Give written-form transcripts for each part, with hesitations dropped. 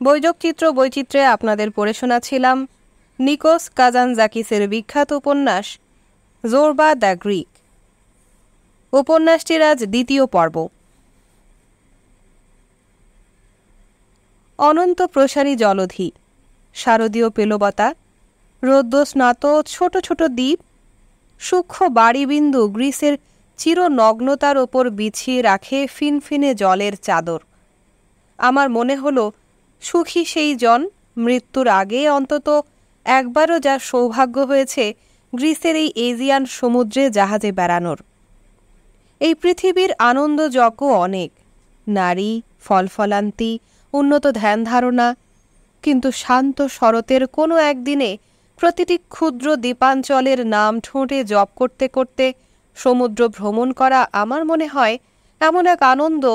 বৈযোগচিত্র বৈচিত্র্যে আপনাদের পড়ে শোনাচ্ছিলাম নিকোস কাজানজাকিসের বিখ্যাত উপন্যাস জোরবা দ্য গ্রিক। উপন্যাসটির আজ দ্বিতীয় পর্ব। অনন্ত প্রসারী জলধি, শারদীয় পেলবতা, রৌদ্রস্নাত ছোট ছোট দ্বীপ, সূক্ষ্ম বাড়িবিন্দু গ্রিসের চিরনগ্নতার ওপর বিছিয়ে রাখে ফিনফিনে জলের চাদর। আমার মনে হলো সুখী সেই জন মৃত্যুর আগে অন্তত একবারও যার সৌভাগ্য হয়েছে গ্রিসের এই এজিয়ান সমুদ্রে জাহাজে বেড়ানোর। এই পৃথিবীর আনন্দযজ্ঞ অনেক, নারী, ফলফলান্তি, উন্নত ধ্যান ধারণা, কিন্তু শান্ত শরতের কোনো একদিনে প্রতিটি ক্ষুদ্র দ্বীপাঞ্চলের নাম ঠোঁটে জপ করতে করতে সমুদ্র ভ্রমণ করা আমার মনে হয় এমন এক আনন্দ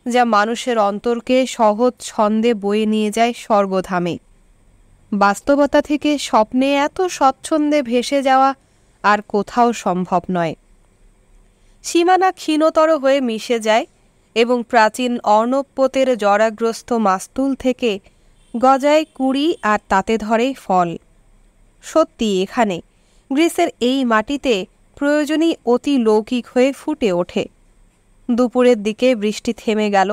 যা মানুষের অন্তরকে সহজ ছন্দে বয়ে নিয়ে যায় স্বর্গধামে। বাস্তবতা থেকে স্বপ্নে এত স্বচ্ছন্দে ভেসে যাওয়া আর কোথাও সম্ভব নয়। সীমানা ক্ষীণতর হয়ে মিশে যায় এবং প্রাচীন অর্ণবপোতের জরাগ্রস্ত মাস্তুল থেকে গজায় কুঁড়ি আর তাতে ধরে ফল। সত্যি এখানে গ্রিসের এই মাটিতে প্রয়োজনই অতি লৌকিক হয়ে ফুটে ওঠে। দুপুরের দিকে বৃষ্টি থেমে গেল।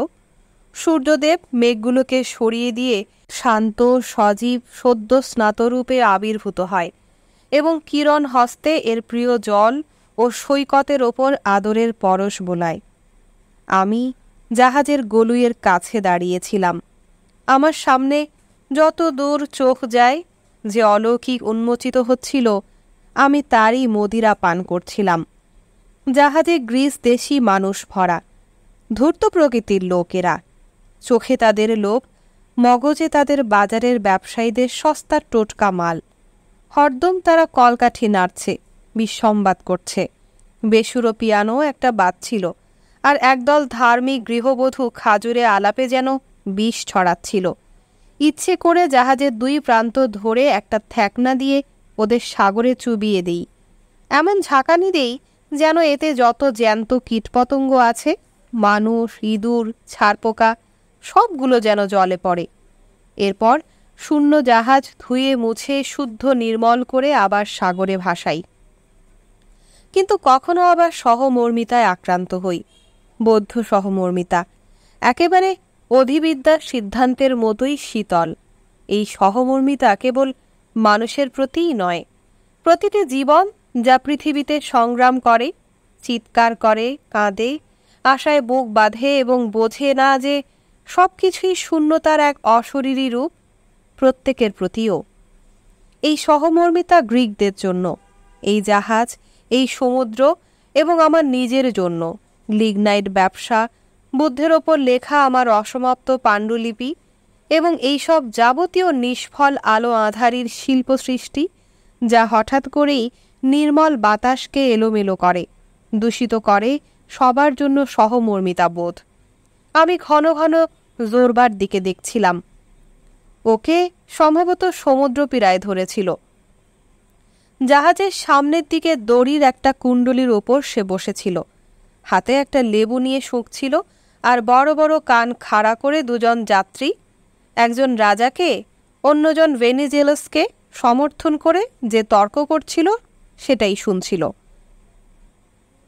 সূর্যদেব মেঘগুলোকে সরিয়ে দিয়ে শান্ত সজীব সদ্য স্নাতরূপে আবির্ভূত হয় এবং কিরণ হস্তে এর প্রিয় জল ও সৈকতের ওপর আদরের পরশ বোলায়। আমি জাহাজের গলুইয়ের কাছে দাঁড়িয়েছিলাম। আমার সামনে যত দূর চোখ যায় যে অলৌকিক উন্মোচিত হচ্ছিল, আমি তারই মদিরা পান করছিলাম। জাহাজে গ্রিস দেশি মানুষ ভরা, ধূর্ত প্রকৃতির লোকেরা। চোখে তাদের লোভ, মগজে তাদের বাজারের ব্যবসায়ীদের সস্তার টোটকা মাল। হরদম তারা কলকাঠি নাড়ছে, বিসম্বাদ করছে। বেসুরো পিয়ানো একটা বাজছিল, আর একদল ধার্মিক গৃহবধূ খাজুরে আলাপে যেন বিষ ছড়াচ্ছিল। ইচ্ছে করে জাহাজের দুই প্রান্ত ধরে একটা থ্যাকনা দিয়ে ওদের সাগরে চুবিয়ে দিই, এমন ঝাঁকানি দেই যেন এতে যত জ্যান্ত কীটপতঙ্গ আছে, মানুষ, ইঁদুর, ছারপোকা, সবগুলো যেন জলে পড়ে। এরপর শূন্য জাহাজ ধুয়ে মুছে শুদ্ধ নির্মল করে আবার সাগরে ভাসাই। কিন্তু কখনো আবার সহমর্মিতায় আক্রান্ত হই, বৌদ্ধ সহমর্মিতা, একেবারে অধিবিদ্যার সিদ্ধান্তের মতোই শীতল। এই সহমর্মিতা কেবল মানুষের প্রতিই নয়, প্রতিটি জীবন যা পৃথিবীতে সংগ্রাম করে, চিৎকার করে, কাঁদে, আশায় বুক বাঁধে এবং বোঝে না যে সব কিছুই শূন্যতার এক অশরীরী রূপ, প্রত্যেকের প্রতিও। এই সহমর্মিতা গ্রিকদের জন্য, এই জাহাজ, এই সমুদ্র এবং আমার নিজের জন্য। লিগনাইট ব্যবসা, বুদ্ধের ওপর লেখা আমার অসমাপ্ত পাণ্ডুলিপি এবং এইসব যাবতীয় নিষ্ফল আলো আঁধারির শিল্প সৃষ্টি, যা হঠাৎ করেই নির্মল বাতাসকে এলোমেলো করে, দূষিত করে সবার জন্য সহমর্মিতা বোধ। আমি ঘন ঘন জোরবার দিকে দেখছিলাম। ওকে সম্ভবত সমুদ্রপীড়ায় ধরেছিল। জাহাজের সামনের দিকে দড়ির একটা কুণ্ডলির ওপর সে বসেছিল, হাতে একটা লেবু নিয়ে শুঁকছিল, আর বড় বড় কান খাড়া করে দুজন যাত্রী, একজন রাজাকে অন্যজন ভেনিজেলাসকে সমর্থন করে যে তর্ক করছিল সেটাই শুনছিল।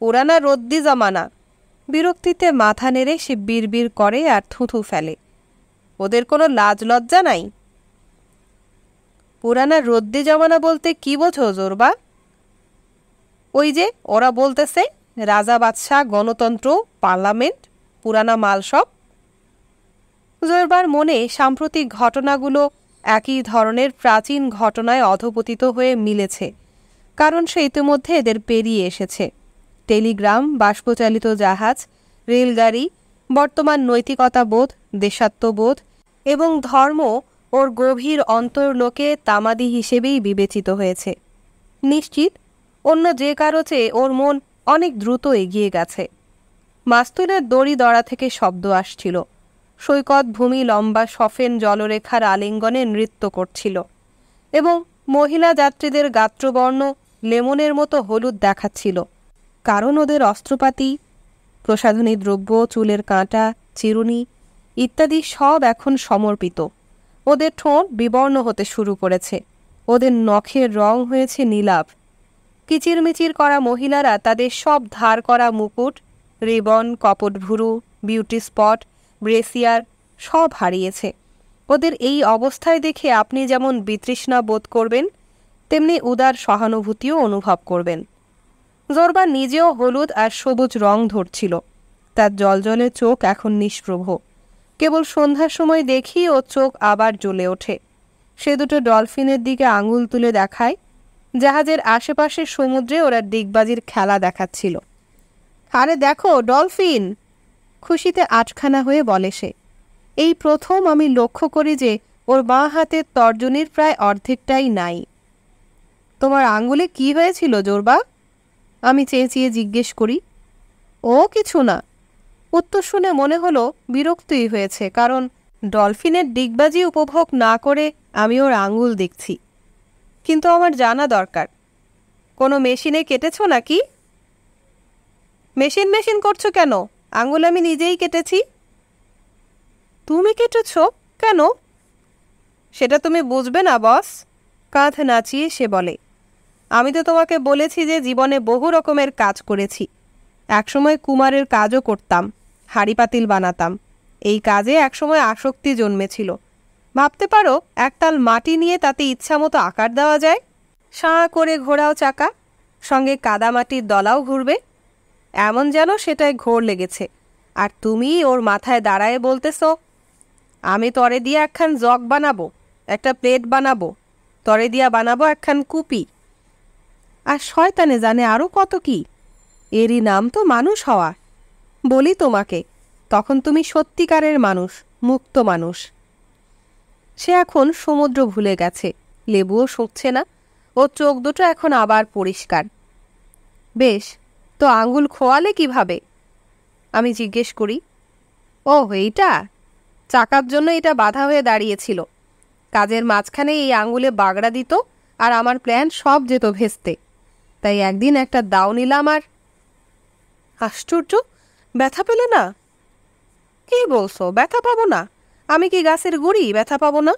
পুরানা রদ্দি জমানা, বিরক্তিতে মাথা নেড়ে সে বিড়বিড় করে আর থুথু ফেলে। ওদের কোনো লাজ লজ্জা নাই? পুরানা রদ্দি জমানা বলতে কি বোঝো জোরবা? ওই যে ওরা বলতেছে রাজা বাদশাহ, গণতন্ত্র, পার্লামেন্ট, পুরানা মাল সব। জোরবার মনে সাম্প্রতিক ঘটনাগুলো একই ধরনের প্রাচীন ঘটনায় অধপতিত হয়ে মিলেছে, কারণ সে ইতিমধ্যে এদের পেরিয়ে এসেছে। টেলিগ্রাম, বাষ্পচালিত জাহাজ, রেলগাড়ি, বর্তমান নৈতিকতাবোধ, দেশাত্মবোধ এবং ধর্ম ওর গভীর অন্তর্লোকে তামাদি হিসেবেই বিবেচিত হয়েছে। নিশ্চিত অন্য যে কারো চেয়ে ওর মন অনেক দ্রুত এগিয়ে গেছে। মাস্তুলের দড়ি দড়া থেকে শব্দ আসছিল। সৈকত ভূমি লম্বা সফেন জলরেখার আলিঙ্গনে নৃত্য করছিল এবং মহিলা যাত্রীদের গাত্রবর্ণ লেমনের মতো হলুদ দেখাচ্ছিল, কারণ ওদের অস্ত্রপাতি, প্রসাধনী দ্রব্য, চুলের কাঁটা, চিরুনি ইত্যাদি সব এখন সমর্পিত, ওদের ঠোঁট বিবর্ণ হতে শুরু করেছে, ওদের নখের রং হয়েছে নীলাভ। কিচিরমিচির করা মহিলারা তাদের সব ধার করা মুকুট, রিবন, কপট ভুরু, বিউটি স্পট, ব্রেসিয়ার সব হারিয়েছে। ওদের এই অবস্থায় দেখে আপনি যেমন বিতৃষ্ণা বোধ করবেন, তেমনি উদার সহানুভূতিও অনুভব করবেন। জোরবা নিজেও হলুদ আর সবুজ রং ধরছিল। তার জলজলে চোখ এখন নিষ্প্রভ। কেবল সন্ধ্যার সময় দেখি ওর চোখ আবার জ্বলে ওঠে। সে দুটো ডলফিনের দিকে আঙুল তুলে দেখায়। জাহাজের আশেপাশের সমুদ্রে ওরা ডিগবাজির খেলা দেখাচ্ছিল। আরে দেখো ডলফিন, খুশিতে আটখানা হয়ে বলে সে। এই প্রথম আমি লক্ষ্য করি যে ওর বাঁ হাতের তর্জনীর প্রায় অর্ধেকটাই নাই। তোমার আঙুলে কি হয়েছিল জোরবা? আমি চেঁচিয়ে জিজ্ঞেস করি। ও কিছু না। উত্তর শুনে মনে হলো বিরক্তই হয়েছে, কারণ ডলফিনের ডিগবাজি উপভোগ না করে আমি ওর আঙুল দেখছি। কিন্তু আমার জানা দরকার, কোনো মেশিনে কেটেছ নাকি? মেশিন করছো কেন? আঙুল আমি নিজেই কেটেছি। তুমি কেটেছ? কেন? সেটা তুমি বুঝবে না বস, কাঁধ নাচিয়ে সে বলে। আমি তো তোমাকে বলেছি যে জীবনে বহু রকমের কাজ করেছি। একসময় কুমারের কাজও করতাম, হাঁড়ি পাতিল বানাতাম। এই কাজে একসময় আসক্তি জন্মেছিল। ভাবতে পারো, একতাল মাটি নিয়ে তাতে ইচ্ছামতো আকার দেওয়া যায়। সাঁ করে ঘোরাও চাকা, সঙ্গে কাদামাটির দলাও ঘুরবে, এমন যেন সেটায় ঘোর লেগেছে। আর তুমি ওর মাথায় দাঁড়ায় বলতেছ, আমি তরে দিয়ে একখান জগ বানাবো, একটা প্লেট বানাবো, তরে দিয়া বানাবো একখান কুপি। আর শয়তানে জানে আরও কত কি। এরই নাম তো মানুষ হওয়া। বলি তোমাকে, তখন তুমি সত্যিকারের মানুষ, মুক্ত মানুষ। সে এখন সমুদ্র ভুলে গেছে, লেবুও শুকছে না। ওর চোখ দুটো এখন আবার পরিষ্কার। বেশ, তো আঙ্গুল খোয়ালে কিভাবে? আমি জিজ্ঞেস করি। ও এইটা, চাকার জন্য এটা বাধা হয়ে দাঁড়িয়েছিল। কাজের মাঝখানে এই আঙ্গুলে বাগড়া দিত আর আমার প্ল্যান সব যেত ভেস্তে। তাই একদিন একটা দাও নিলাম আর। আশ্চর্য, ব্যথা পেলে না? কি বলছো, ব্যথা পাবো না? আমি কি গাছের গুড়ি, ব্যথা পাবো না?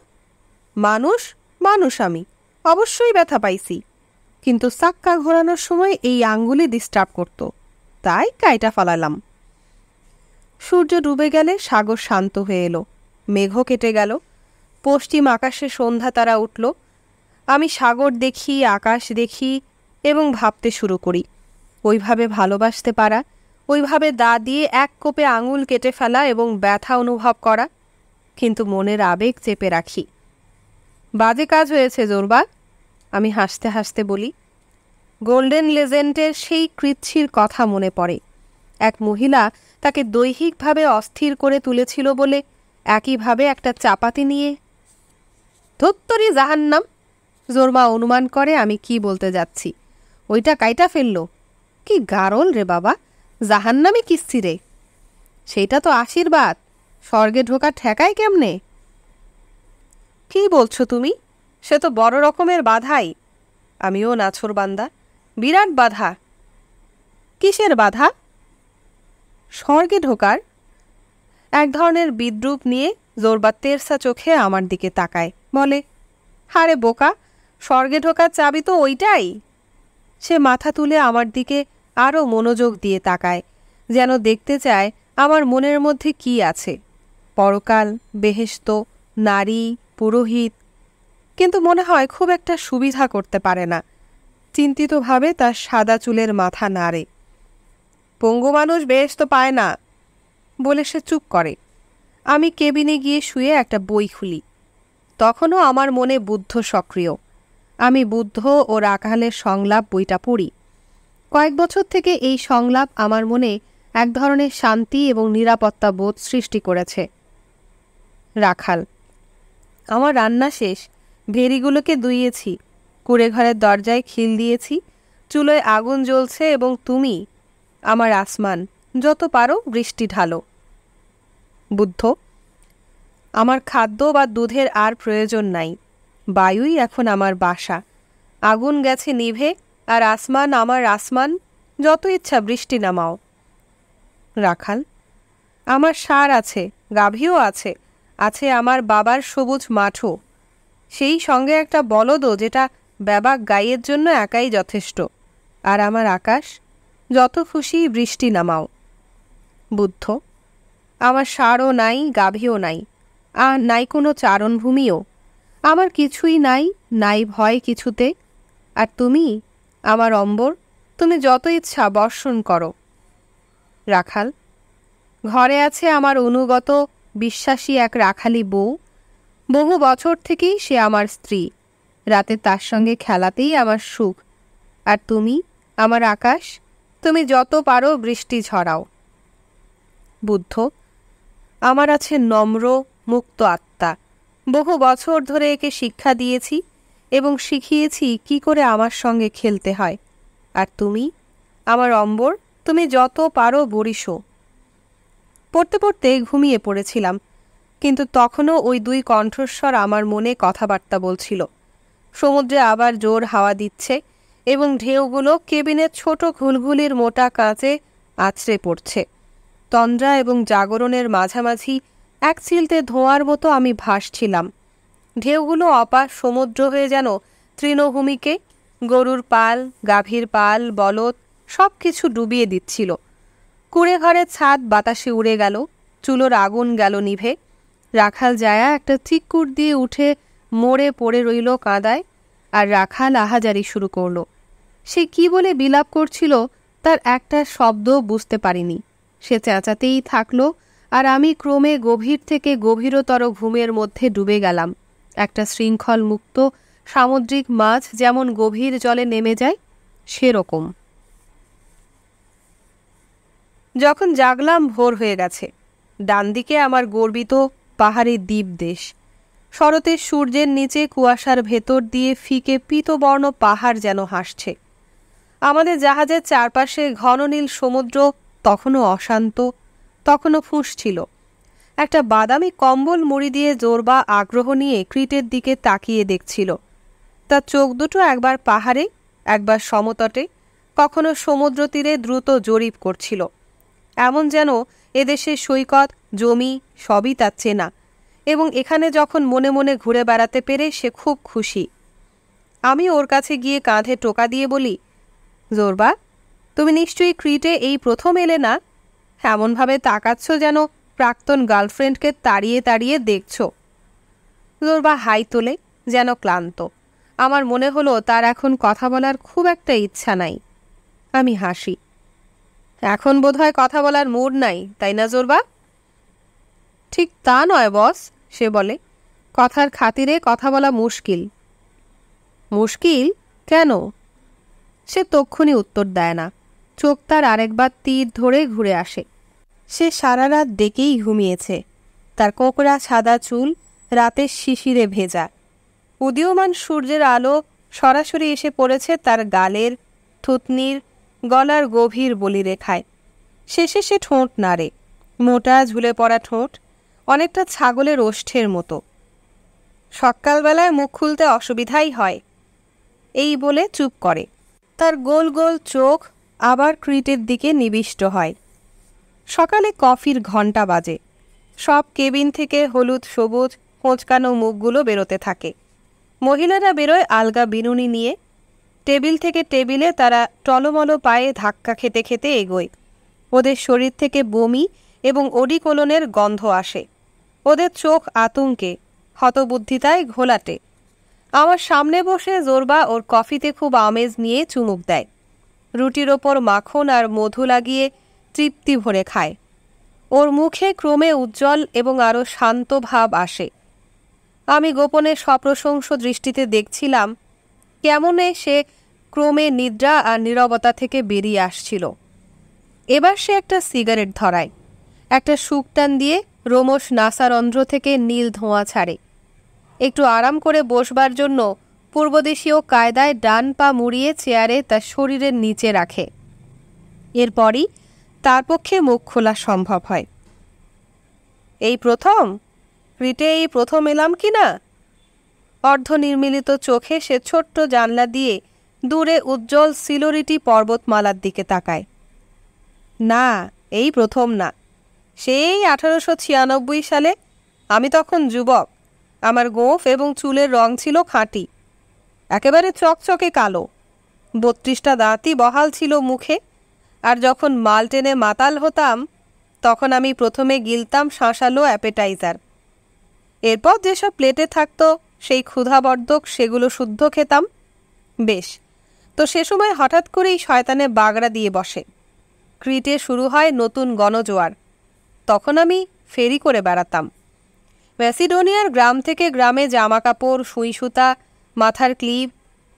মানুষ আমি, অবশ্যই ব্যথা পাইছি। কিন্তু চাক্কা ঘোরানোর সময় এই আঙ্গুলে ডিস্টার্ব করত, তাই কাইটা ফালালাম। সূর্য ডুবে গেলে সাগর শান্ত হয়ে এলো, মেঘও কেটে গেল। পশ্চিম আকাশে সন্ধ্যা তারা উঠল। আমি সাগর দেখি, আকাশ দেখি এবং ভাবতে শুরু করি। ওইভাবে ভালোবাসতে পারা, ওইভাবে দা দিয়ে এক কোপে আঙুল কেটে ফেলা এবং ব্যথা অনুভব করা, কিন্তু মনের আবেগ চেপে রাখি। বাজে কাজ হয়েছে জোরবা, আমি হাসতে হাসতে বলি। গোল্ডেন লেজেন্ডের সেই কৃচ্ছির কথা মনে পড়ে। এক মহিলা তাকে দৈহিকভাবে অস্থির করে তুলেছিল বলে একইভাবে একটা চাপাতি নিয়ে। ধুত্তরি জাহান্নাম! জোরমা অনুমান করে আমি কি বলতে যাচ্ছি। ওইটা কাইটা ফেলল। কি গারল রে বাবা, জাহান্নামই কিস্তি রে। সেইটা তো আশীর্বাদ, স্বর্গে ঢোকা ঠেকায় কেমনে? কি বলছো তুমি? সে তো বড় রকমের বাধাই। আমিও নাছোড়বান্দা, বিরাট বাধা। কিসের বাধা? স্বর্গে ঢোকার। এক ধরনের বিদ্রুপ নিয়ে জোরবা তেরসা চোখে আমার দিকে তাকায়, বলে, হারে বোকা, স্বর্গে ঢোকার চাবি তো ওইটাই। সে মাথা তুলে আমার দিকে আরও মনোযোগ দিয়ে তাকায়, যেন দেখতে চায় আমার মনের মধ্যে কি আছে। পরকাল, বেহেশত, নারী, পুরোহিত। কিন্তু মনে হয় খুব একটা সুবিধা করতে পারে না। চিন্তিতভাবে তার সাদা চুলের মাথা নাড়ে। পঙ্গু মানুষ বেহেশত পায় না বলে সে চুপ করে। আমি কেবিনে গিয়ে শুয়ে একটা বই খুলি। তখনও আমার মনে বুদ্ধ সক্রিয়। আমি বুদ্ধ ও রাখালের সংলাপ বইটা পড়ি। কয়েক বছর থেকে এই সংলাপ আমার মনে এক ধরনের শান্তি এবং নিরাপত্তা বোধ সৃষ্টি করেছে। রাখাল: আমার রান্না শেষ, ভেড়িগুলোকে দুইয়েছি, কুঁড়েঘরের দরজায় খিল দিয়েছি, চুলোয় আগুন জ্বলছে এবং তুমি আমার আসমান, যত পারো বৃষ্টি ঢালো। বুদ্ধ: আমার খাদ্য বা দুধের আর প্রয়োজন নাই, বায়ুই এখন আমার বাসা। আগুন গেছে নিভে, আর আসমান আমার আসমান, যত ইচ্ছা বৃষ্টি নামাও। রাখাল: আমার ষাঁড় আছে, গাভীও আছে, আছে আমার বাবার সবুজ মাঠও, সেই সঙ্গে একটা বলদও যেটা ব্যাবাক গাইয়ের জন্য একাই যথেষ্ট। আর আমার আকাশ, যত খুশি বৃষ্টি নামাও। বুদ্ধ, আমার ষাঁড়ও নাই, গাভীও নাই, আর নাই কোনো চারণভূমিও। আমার কিছুই নাই, নাই ভয় কিছুতে। আর তুমি আমার অম্বর, তুমি যত ইচ্ছা বর্ষণ করো। রাখাল, ঘরে আছে আমার অনুগত বিশ্বাসী এক রাখালি বউ। বহু বছর থেকেই সে আমার স্ত্রী। রাতে তার সঙ্গে খেলাতেই আমার সুখ। আর তুমি আমার আকাশ, তুমি যত পারো বৃষ্টি ঝরাও। বুদ্ধ, আমার আছে নম্র মুক্ত আত্মা। বহু বছর ধরে একে শিক্ষা দিয়েছি এবং শিখিয়েছি কি করে আমার সঙ্গে খেলতে হয়। আর তুমি আমার অম্বর, তুমি যত পারো বরিশো। পড়তে পড়তে ঘুমিয়ে পড়েছিলাম, কিন্তু তখনও ওই দুই কণ্ঠস্বর আমার মনে কথাবার্তা বলছিল। সমুদ্রে আবার জোর হাওয়া দিচ্ছে এবং ঢেউগুলো কেবিনের ছোট ঘুলঘুলির মোটা কাঁচে আছড়ে পড়ছে। তন্দ্রা এবং জাগরণের মাঝামাঝি এক চিলতে ধোঁয়ার মতো আমি ভাসছিলাম। ঢেউগুলো অপার সমুদ্র হয়ে যেন তৃণভূমিকে, গরুর পাল, গাভীর পাল, বলদ সব কিছু ডুবিয়ে দিচ্ছিল। কুঁড়ে ঘরের ছাদ বাতাসে উড়ে গেল, চুলোর আগুন গেল নিভে। রাখাল জায়া একটা চিক্কুর দিয়ে উঠে মরে পড়ে রইল কাঁদায়। আর রাখাল আহাজারি শুরু করল। সে কি বলে বিলাপ করছিল তার একটা শব্দ বুঝতে পারিনি। সে চেঁচাতেই থাকলো, আর আমি ক্রমে গভীর থেকে গভীরতর ঘুমের মধ্যে ডুবে গেলাম। একটা শৃঙ্খল মুক্ত সামুদ্রিক মাছ যেমন গভীর জলে নেমে যায়, সেরকম। যখন জাগলাম ভোর হয়ে গেছে। ডান দিকে আমার গর্বিত পাহাড়ি দ্বীপ দেশ। শরতের সূর্যের নিচে কুয়াশার ভেতর দিয়ে ফিকে পীতবর্ণ পাহাড় যেন হাসছে। আমাদের জাহাজের চারপাশে ঘন নীল সমুদ্র তখনও অশান্ত, তখনও ফুঁসছিল। একটা বাদামি কম্বল মুড়ি দিয়ে জোরবা আগ্রহ নিয়ে ক্রিটের দিকে তাকিয়ে দেখছিল। তার চোখ দুটো একবার পাহাড়ে, একবার সমতটে, কখনো সমুদ্র তীরে দ্রুত জরিপ করছিল। এমন যেন এদেশের সৈকত, জমি সবই তার চেনা, এবং এখানে যখন মনে মনে ঘুরে বেড়াতে পেরে সে খুব খুশি। আমি ওর কাছে গিয়ে কাঁধে টোকা দিয়ে বলি, জোরবা, তুমি নিশ্চয়ই ক্রিটে এই প্রথম এলে না? এমনভাবে তাকাচ্ছ যেন প্রাক্তন গার্লফ্রেন্ডকে তাড়িয়ে তাড়িয়ে দেখছ। জোরবা হাই তোলে, যেন ক্লান্ত। আমার মনে হলো তার এখন কথা বলার খুব একটা ইচ্ছা নাই। আমি হাসি। এখন বোধহয় কথা বলার মুড নাই, তাই না জোরবা? ঠিক তা নয় বস, সে বলে। কথার খাতিরে কথা বলা মুশকিল। মুশকিল কেন? সে তক্ষুনি উত্তর দেয় না। চোখ তার আরেকবার তীর ধরে ঘুরে আসে। সে সারা রাত ডেকেই ঘুমিয়েছে। তার কোকড়া সাদা চুল রাতের শিশিরে ভেজা। উদীয়মান সূর্যের আলো সরাসরি এসে পড়েছে তার গালের, থুতনির, গলার গভীর বলিরেখায়। শেষে সে ঠোঁট নাড়ে, মোটা ঝুলে পড়া ঠোঁট, অনেকটা ছাগলের ওষ্ঠের মতো। সকালবেলায় মুখ খুলতে অসুবিধাই হয়, এই বলে চুপ করে। তার গোল গোল চোখ আবার ক্রিটের দিকে নিবিষ্ট হয়। সকালে কফির ঘণ্টা বাজে। সব কেবিন থেকে হলুদ সবুজ কোঁচকানো মুখগুলো বেরোতে থাকে। মহিলারা বেরোয় আলগা বিনুনি নিয়ে। টেবিল থেকে টেবিলে তারা টলমলো পায়ে ধাক্কা খেতে খেতে এগোয়। ওদের শরীর থেকে বমি এবং ওডিকোলনের গন্ধ আসে। ওদের চোখ আতঙ্কে, হতবুদ্ধিতায় ঘোলাটে। আমার সামনে বসে জোরবা ওর কফিতে খুব আমেজ নিয়ে চুমুক দেয়। রুটির ওপর মাখন আর মধু লাগিয়ে তৃপ্তি ভরে খায়। ওর মুখে ক্রমে উজ্জ্বল এবং আরও শান্ত ভাব আসে। আমি গোপনে সপ্রশংস দৃষ্টিতে দেখছিলাম কেমনে সে ক্রমে নিদ্রা আর নীরবতা থেকে বেরিয়ে আসছিল। এবার সে একটা সিগারেট ধরায়, একটা শুকটান দিয়ে রোমশ নাসারন্ধ্র থেকে নীল ধোঁয়া ছাড়ে। একটু আরাম করে বসবার জন্য পূর্বদেশীয় কায়দায় ডান পা মুড়িয়ে চেয়ারে তার শরীরের নিচে রাখে। এরপরই তার পক্ষে মুখ খোলা সম্ভব হয়। এই প্রথম ক্রিটে এই প্রথম এলাম কি না? অর্ধনির্মিলিত চোখে সে ছোট্ট জানলা দিয়ে দূরে উজ্জ্বল সিলোরিটি পর্বতমালার দিকে তাকায়। না, এই প্রথম না। সেই 1896 সালে আমি তখন যুবক। আমার গোঁফ এবং চুলের রং ছিল খাঁটি, একেবারে চকচকে কালো। 32টা দাঁতই বহাল ছিল মুখে। আর যখন মাল টেনে মাতাল হতাম, তখন আমি প্রথমে গিলতাম শাঁসালো অ্যাপেটাইজার। এরপর যেসব প্লেটে থাকতো সেই ক্ষুধাবর্ধক, সেগুলো শুদ্ধ খেতাম। বেশ, তো সে সময় হঠাৎ করেই শয়তানে বাগড়া দিয়ে বসে। ক্রিটে শুরু হয় নতুন গণজোয়ার। তখন আমি ফেরি করে বেড়াতাম। ম্যাসিডোনিয়ার গ্রাম থেকে গ্রামে জামা কাপড়, সুই সুতা, মাথার ক্লিপ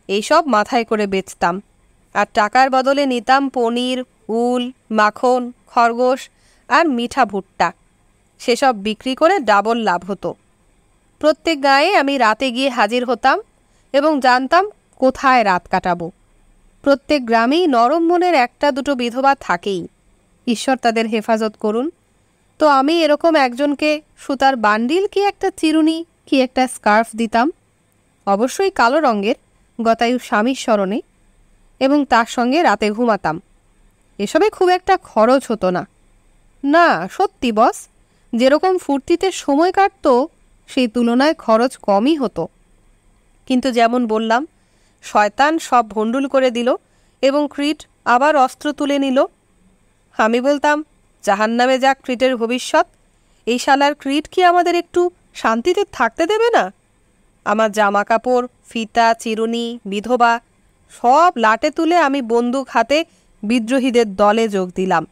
এইসব মাথায় করে বেচতাম। আর টাকার বদলে নিতাম পনির, উল, মাখন, খরগোশ আর মিঠা ভুট্টা। সেসব বিক্রি করে ডাবল লাভ হতো। প্রত্যেক গাঁয়ে আমি রাতে গিয়ে হাজির হতাম এবং জানতাম কোথায় রাত কাটাবো। প্রত্যেক গ্রামেই নরম মনের একটা দুটো বিধবা থাকেই, ঈশ্বর তাদের হেফাজত করুন। তো আমি এরকম একজনকে সুতার বান্ডিল কি একটা চিরুনি কি একটা স্কার্ফ দিতাম, অবশ্যই কালো রঙের, গতায়ু স্বামীর স্মরণে, এবং তার সঙ্গে রাতে ঘুমাতাম। এসবে খুব একটা খরচ হতো না। না, সত্যি বস, যেরকম ফুর্তিতে সময় কাটত সেই তুলনায় খরচ কমই হতো। কিন্তু যেমন বললাম, শয়তান সব ভণ্ডুল করে দিল এবং ক্রিট আবার অস্ত্র তুলে নিল। আমি বলতাম, জাহান্নামে যাক ক্রিটের ভবিষ্যৎ। এই শালার ক্রিট কি আমাদের একটু শান্তিতে থাকতে দেবে না? আমার জামা কাপড়, ফিতা, চিরুনি, বিধবা সব লাটে তুলে আমি বন্দুক হাতে বিদ্রোহীদের দলে যোগ দিলাম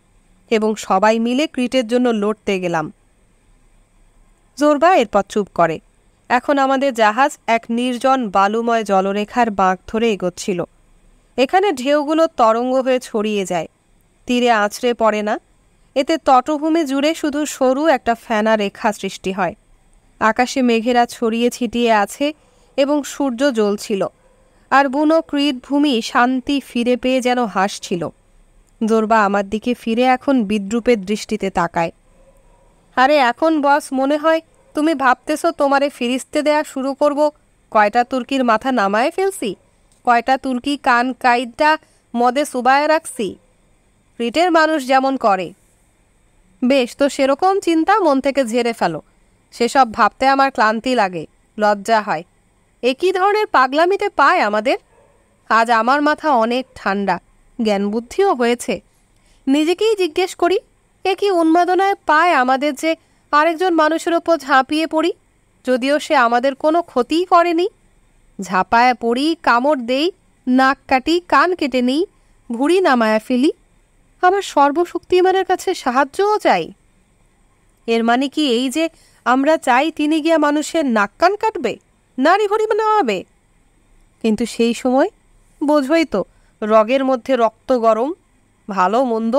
এবং সবাই মিলে ক্রিটের জন্য লড়তে গেলাম। জোরবা এরপর চুপ করে। এখন আমাদের জাহাজ এক নির্জন বালুময় জলরেখার বাঁক ধরে এগোচ্ছিল। এখানে ঢেউগুলো তরঙ্গ হয়ে ছড়িয়ে যায়, তীরে আছড়ে পড়ে না। এতে তটভূমি জুড়ে শুধু সরু একটা ফেনা রেখা সৃষ্টি হয়। আকাশে মেঘেরা ছড়িয়ে ছিটিয়ে আছে এবং সূর্য জ্বলছিল। আর বুনো ক্রিট ভূমি শান্তি ফিরে পেয়ে যেন হাসছিল। জোরবা আমার দিকে ফিরে এখন বিদ্রুপের দৃষ্টিতে তাকায়। আরে এখন বস, মনে হয় তুমি ভাবতেছো তোমারে ফিরিস্তে দেয়া শুরু করব। কয়টা তুর্কির মাথা নামায়ে ফেলছি, কয়টা তুর্কি কান কাইডটা মদে সুবায় রাখছি। ক্রিটের মানুষ যেমন করে। বেশ, তো সেরকম চিন্তা মন থেকে ঝেড়ে ফেলো। সেসব ভাবতে আমার ক্লান্তি লাগে, লজ্জা হয়। একই ধরনের পাগলামিতে পায় আমাদের। আজ আমার মাথা অনেক ঠান্ডা, জ্ঞান বুদ্ধিও হয়েছে। নিজেকেই জিজ্ঞেস করি, একই উন্মাদনায় পায় আমাদের যে আরেকজন মানুষের ওপর ঝাঁপিয়ে পড়ি, যদিও সে আমাদের কোনো ক্ষতিই করেনি। ঝাঁপায় পড়ি, কামড় দেই, নাক কাটি, কান কেটে নিই, ভুঁড়ি নামায়া ফেলি, আমার সর্বশক্তিমানের কাছে সাহায্যও চাই। এর মানে কি এই যে আমরা চাই তিনি গিয়া মানুষের নাক কান কাটবে, নাড়ি ভুঁড়ি নামাবে? কিন্তু সেই সময় বোঝই তো, রগের মধ্যে রক্ত গরম, ভালো মন্দ,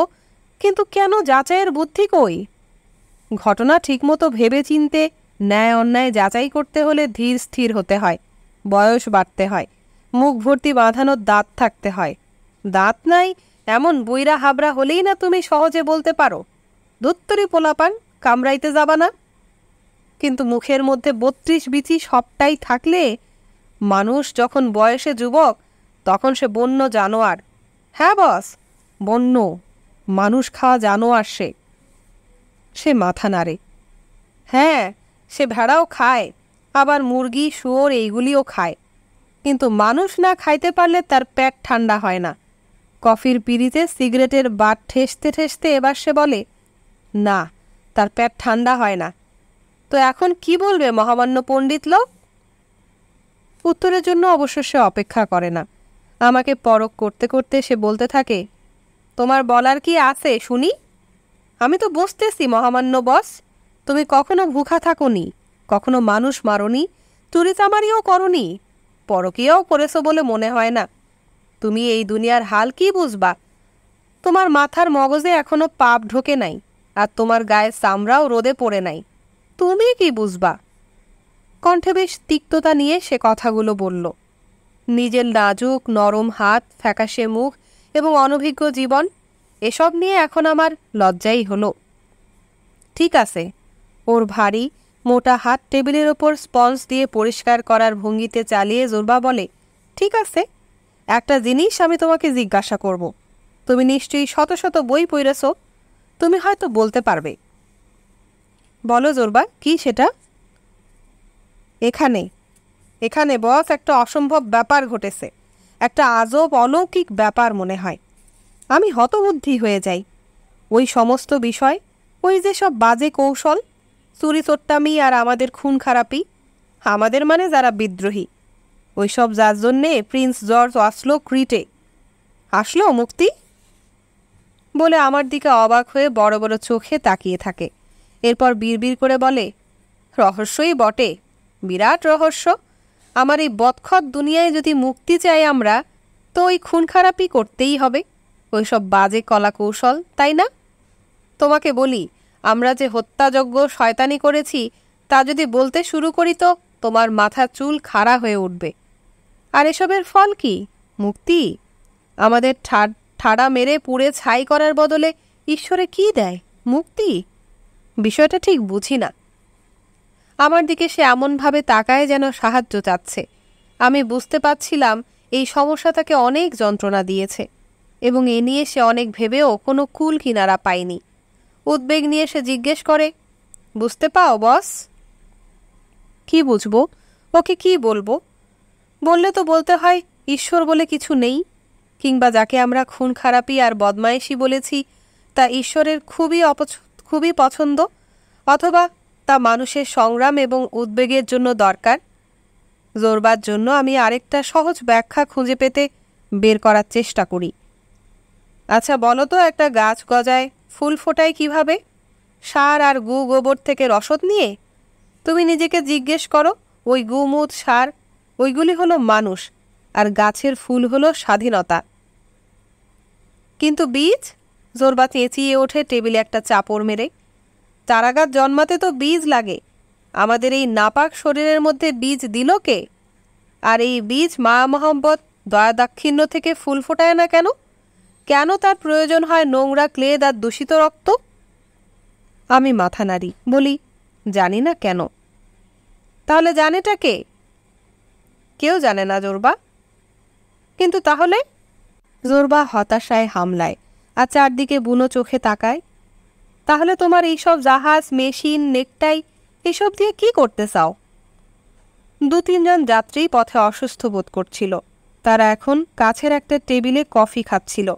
কিন্তু কেন যাচাইয়ের বুদ্ধি কই? ঘটনা ঠিকমতো ভেবে চিনতে, ন্যায় অন্যায় যাচাই করতে হলে ধীর স্থির হতে হয়, বয়স বাড়তে হয়, মুখ ভর্তি বাঁধানোর দাঁত থাকতে হয়। দাঁত নাই এমন বইরা হাবরা হলেই না তুমি সহজে বলতে পারো, দুত্তরি পোলাপান, কামড়াইতে যাবা না। কিন্তু মুখের মধ্যে 32 বিচি সবটাই থাকলে মানুষ যখন বয়সে যুবক, তখন সে বন্য জানোয়ার। হ্যাঁ বস, বন্য মানুষ খাওয়া জানোয়ার সে। সে মাথা নাড়ে। হ্যাঁ, সে ভেড়াও খায়, আবার মুরগি, শুয়োর এইগুলিও খায়। কিন্তু মানুষ না খাইতে পারলে তার পেট ঠান্ডা হয় না। কফির পিড়িতে সিগারেটের বাট ঠেসতে ঠেসতে এবার সে বলে, না, তার পেট ঠান্ডা হয় না। তো এখন কি বলবে মহামান্য পণ্ডিত লোক? উত্তরের জন্য অবশ্য সে অপেক্ষা করে না। আমাকে পরখ করতে করতে সে বলতে থাকে, তোমার বলার কি আছে শুনি? আমি তো বসতেছি মহামান্য বস। তুমি কখনো ভুখা থাকোনি, কখনো মানুষ মারোনি, চুরি চামারিও করনি, পরকীয়াও করেছো বলে মনে হয় না। তুমি এই দুনিয়ার হাল কি বুঝবা? তোমার মাথার মগজে এখনো পাপ ঢোকে নাই, আর তোমার গায়ে চামড়াও রোদে পড়ে নাই। তুমি কি বুঝবা? কণ্ঠে বেশ তিক্ততা নিয়ে সে কথাগুলো বলল। নিজের নাজুক নরম হাত, ফ্যাকাশে মুখ এবং অনভিজ্ঞ জীবন, এসব নিয়ে এখন আমার লজ্জাই হলো। ঠিক আছে। ওর ভারী মোটা হাত টেবিলের ওপর স্পঞ্জ দিয়ে পরিষ্কার করার ভঙ্গিতে চালিয়ে জোরবা বলে, ঠিক আছে, একটা জিনিস আমি তোমাকে জিজ্ঞাসা করব। তুমি নিশ্চয়ই শত শত বই পড়েছ, তুমি হয়তো বলতে পারবে। বলো জোরবা, কি সেটা? এখানে এখানে বস একটা অসম্ভব ব্যাপার ঘটেছে, একটা আজব অলৌকিক ব্যাপার মনে হয়। আমি হতবুদ্ধি হয়ে যাই। ওই সমস্ত বিষয়, ওই যে সব বাজে কৌশল, চুরিচোট্টামি আর আমাদের খুন খারাপি, আমাদের মানে যারা বিদ্রোহী, ওই সব যার জন্যে প্রিন্স জর্জ আসলো ক্রিটে। আসলো মুক্তি বলে আমার দিকে অবাক হয়ে বড় বড় চোখে তাকিয়ে থাকে। এরপর বিড়বিড় করে বলে, রহস্যই বটে, বিরাট রহস্য। আমার এই বদখত দুনিয়ায় যদি মুক্তি চাই আমরা, তো ওই খুন খারাপি করতেই হবে, ওই সব বাজে কলা কৌশল, তাই না? তোমাকে বলি, আমরা যে হত্যাযজ্ঞ শয়তানি করেছি তা যদি বলতে শুরু করি তো তোমার মাথার চুল খাড়া হয়ে উঠবে। আর এসবের ফল কি? মুক্তি। আমাদের ঠাড়া মেরে পুড়ে ছাই করার বদলে ঈশ্বরে কি দেয়? মুক্তি। বিষয়টা ঠিক বুঝি না। আমার দিকে সে এমনভাবে তাকায় যেন সাহায্য চাচ্ছে। আমি বুঝতে পারছিলাম এই সমস্যা তাকে অনেক যন্ত্রণা দিয়েছে, এবং এ নিয়ে সে অনেক ভেবেও কোনো কুল কিনারা পায়নি। উদ্বেগ নিয়ে সে জিজ্ঞেস করে, বুঝতে পাও বস? কি বুঝবো? ওকে কি বলবো? বললে তো বলতে হয় ঈশ্বর বলে কিছু নেই, কিংবা যাকে আমরা খুন খারাপি আর বদমায়েশি বলেছি তা ঈশ্বরের খুবই পছন্দ, অথবা তা মানুষের সংগ্রাম এবং উদ্বেগের জন্য দরকার। জোরবার জন্য আমি আরেকটা সহজ ব্যাখ্যা খুঁজে পেতে বের করার চেষ্টা করি। আচ্ছা বলো তো, একটা গাছ গজায়, ফুল ফোটায় কিভাবে? সার আর গোবর থেকে রসদ নিয়ে? তুমি নিজেকে জিজ্ঞেস করো, ওই গুমুত সার, ওইগুলি হলো মানুষ, আর গাছের ফুল হলো স্বাধীনতা। কিন্তু বীজ? জোরবা চেঁচিয়ে ওঠে টেবিলে একটা চাপড় মেরে। চারাগাছ জন্মাতে তো বীজ লাগে। আমাদের এই নাপাক শরীরের মধ্যে বীজ দিল কে? আর এই বীজ মা মোহাম্মদ দয়া দাক্ষিণ্য থেকে ফুল ফোটায় না কেন? কেন তার প্রয়োজন হয় নোংরা ক্লেদ আর দূষিত রক্ত? আমি মাথা নাড়ি, বলি, জানি না কেন। তাহলে জানেটা কে? কেউ জানে না জোরবা। কিন্তু তাহলে? জোরবা হতাশায় হামলায় আর চারদিকে বুনো চোখে তাকায়। তাহলে তোমার এইসব জাহাজ, মেশিন, নেকটাই, এসব দিয়ে কি করতে চাও? 2-3 জন যাত্রী পথে অসুস্থ বোধ করছিল। তারা এখন কাছের একটা টেবিলে কফি খাচ্ছিল।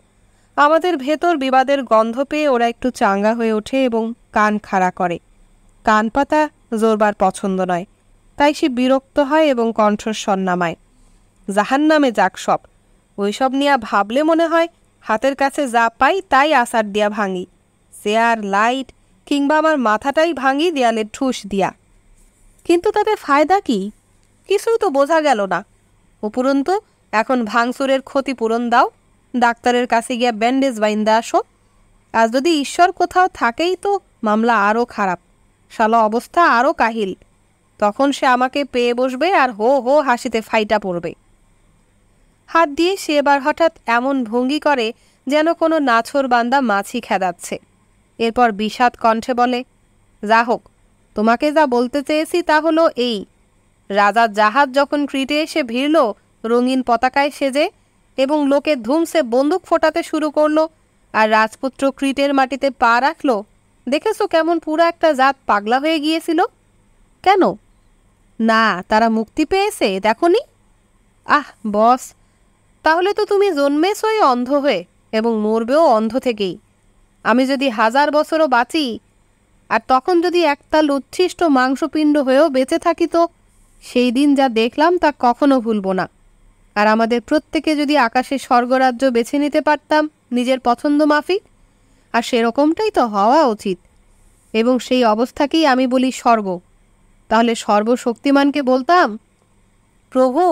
আমাদের ভেতর বিবাদের গন্ধ পেয়ে ওরা একটু চাঙ্গা হয়ে ওঠে এবং কান খাড়া করে। কান পাতা জোরবার পছন্দ নয়, তাই সে বিরক্ত হয় এবং কণ্ঠস্বর নামায়, জাহান্নামে যাক সব। ওইসব নিয়ে ভাবলে মনে হয় হাতের কাছে যা পাই তাই আসার দিয়া ভাঙি, চেয়ার, লাইট, কিংবা আমার মাথাটাই ভাঙি দেয়ালে ঠুস দিয়া। কিন্তু তাতে ফায়দা কি? কিছুই তো বোঝা গেল না। উপরন্তু এখন ভাঙচুরের ক্ষতিপূরণ দাও, ডাক্তারের কাছে গিয়া ব্যান্ডেজ বাইন্দা আসো। আজ যদি ঈশ্বর কোথাও থাকেই তো মামলা আরও খারাপ, শালা অবস্থা আরও কাহিল। তখন সে আমাকে পেয়ে বসবে আর হো হো হাসিতে ফাইটা পড়বে। হাত দিয়ে সে এবার হঠাৎ এমন ভঙ্গি করে যেন কোনো নাছোড় বান্দা মাছি খেদাচ্ছে। এরপর বিষাদ কণ্ঠে বলে, যা হোক, তোমাকে যা বলতে চেয়েছি তা হলো এই, রাজার জাহাজ যখন ক্রিটে এসে ভিড়ল রঙিন পতাকায় সেজে এবং লোকে ধুমসে বন্দুক ফোটাতে শুরু করলো, আর রাজপুত্র ক্রিটের মাটিতে পা রাখলো, দেখেছো কেমন পুরো একটা জাত পাগলা হয়ে গিয়েছিল? কেন? না, তারা মুক্তি পেয়েছে, দেখনি? আহ বস, তাহলে তো তুমি জন্মেছই অন্ধ হয়ে এবং মরবেও অন্ধ থেকেই। আমি যদি 1000 বছরও বাঁচি, আর তখন যদি একতাল উচ্ছিষ্ট মাংসপিণ্ড হয়েও বেঁচে থাকি, তো সেই দিন যা দেখলাম তা কখনো ভুলব না। আর আমাদের প্রত্যেকে যদি আকাশের স্বর্গরাজ্য বেছে নিতে পারতাম নিজের পছন্দ মাফিক, আর সেরকমটাই তো হওয়া উচিত, এবং সেই অবস্থাকেই আমি বলি স্বর্গ, তাহলে সর্বশক্তিমানকে বলতাম, প্রভু,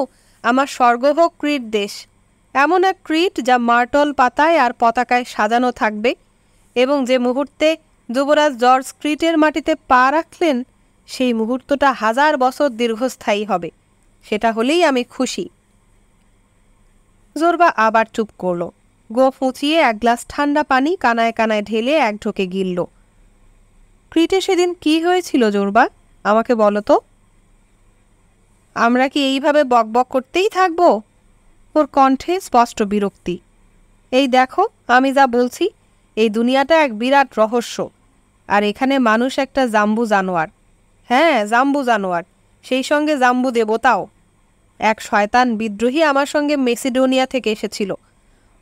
আমার স্বর্গ হোক ক্রিট দেশ, এমন এক ক্রিট যা মার্টল পাতায় আর পতাকায় সাজানো থাকবে, এবং যে মুহূর্তে যুবরাজ জর্জ ক্রিটের মাটিতে পা রাখলেন সেই মুহূর্তটা 1000 বছর দীর্ঘস্থায়ী হবে। সেটা হলেই আমি খুশি। জোরবা আবার চুপ করল। গোঁফ উঁচিয়ে এক গ্লাস ঠান্ডা পানি কানায় কানায় ঢেলে এক ঢোকে গিলল। ক্রিটে সেদিন কি হয়েছিল জোরবা, আমাকে বলো তো। আমরা কি এইভাবে বকবক করতেই থাকবো? ওর কণ্ঠে স্পষ্ট বিরক্তি। এই দেখো, আমি যা বলছি, এই দুনিয়াটা এক বিরাট রহস্য, আর এখানে মানুষ একটা জাম্বু জানোয়ার। হ্যাঁ, জাম্বু জানোয়ার, সেই সঙ্গে জাম্বু দেবতাও। এক শয়তান বিদ্রোহী আমার সঙ্গে মেসিডোনিয়া থেকে এসেছিল।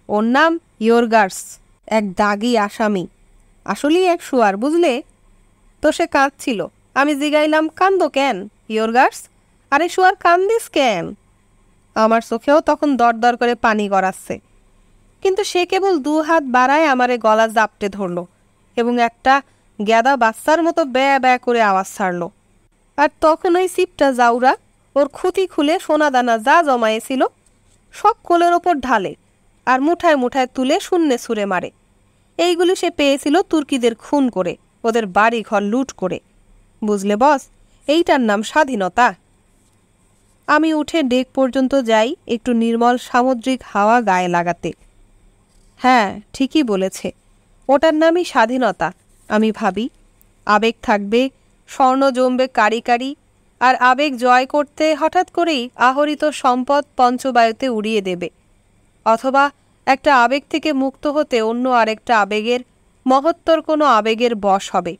ওর নাম ইয়োরগার্স, এক দাগি আসামি, আসলেই এক শুয়ার, বুঝলে? তো সে কাঁদছিল। আমি জিগাইলাম, কান্দো কেন ইয়োরগার্স? আরে শুয়ার, কান্দিস কেন? আমার চোখেও তখন দরদর করে পানি গড়াচ্ছে, কিন্তু সে কেবল 2 হাত বাড়ায় আমারে গলা জাপটে ধরল এবং একটা গ্যাদা বাচ্চার মতো ব্যা ব্যা করে আওয়াজ ছাড়ল। আর তখন ওই সিপটা জাউরা ওর খুঁতি খুলে সোনাদানা যা জমায়েছিল সব কোলের ওপর ঢালে আর মুঠায় মুঠায় তুলে শূন্যে ছুঁড়ে মারে। এইগুলি সে পেয়েছিল তুর্কিদের খুন করে, ওদের বাড়ি ঘর লুট করে। বুঝলে বস, এইটার নাম স্বাধীনতা। আমি উঠে ডেক পর্যন্ত যাই একটু নির্মল সামুদ্রিক হাওয়া গায়ে লাগাতে। হ্যাঁ, ঠিকই বলেছে, ওটার নামই স্বাধীনতা। আমি ভাবি, আবেগ থাকবে, স্বর্ণ জমবে কারি কারি, আর আবেগ জয় করতে হঠাৎ করেই আহরিত সম্পদ পঞ্চবায়ুতে উড়িয়ে দেবে, অথবা একটা আবেগ থেকে মুক্ত হতে অন্য আরেকটা আবেগের, মহত্তর কোনো আবেগের বশ হবে।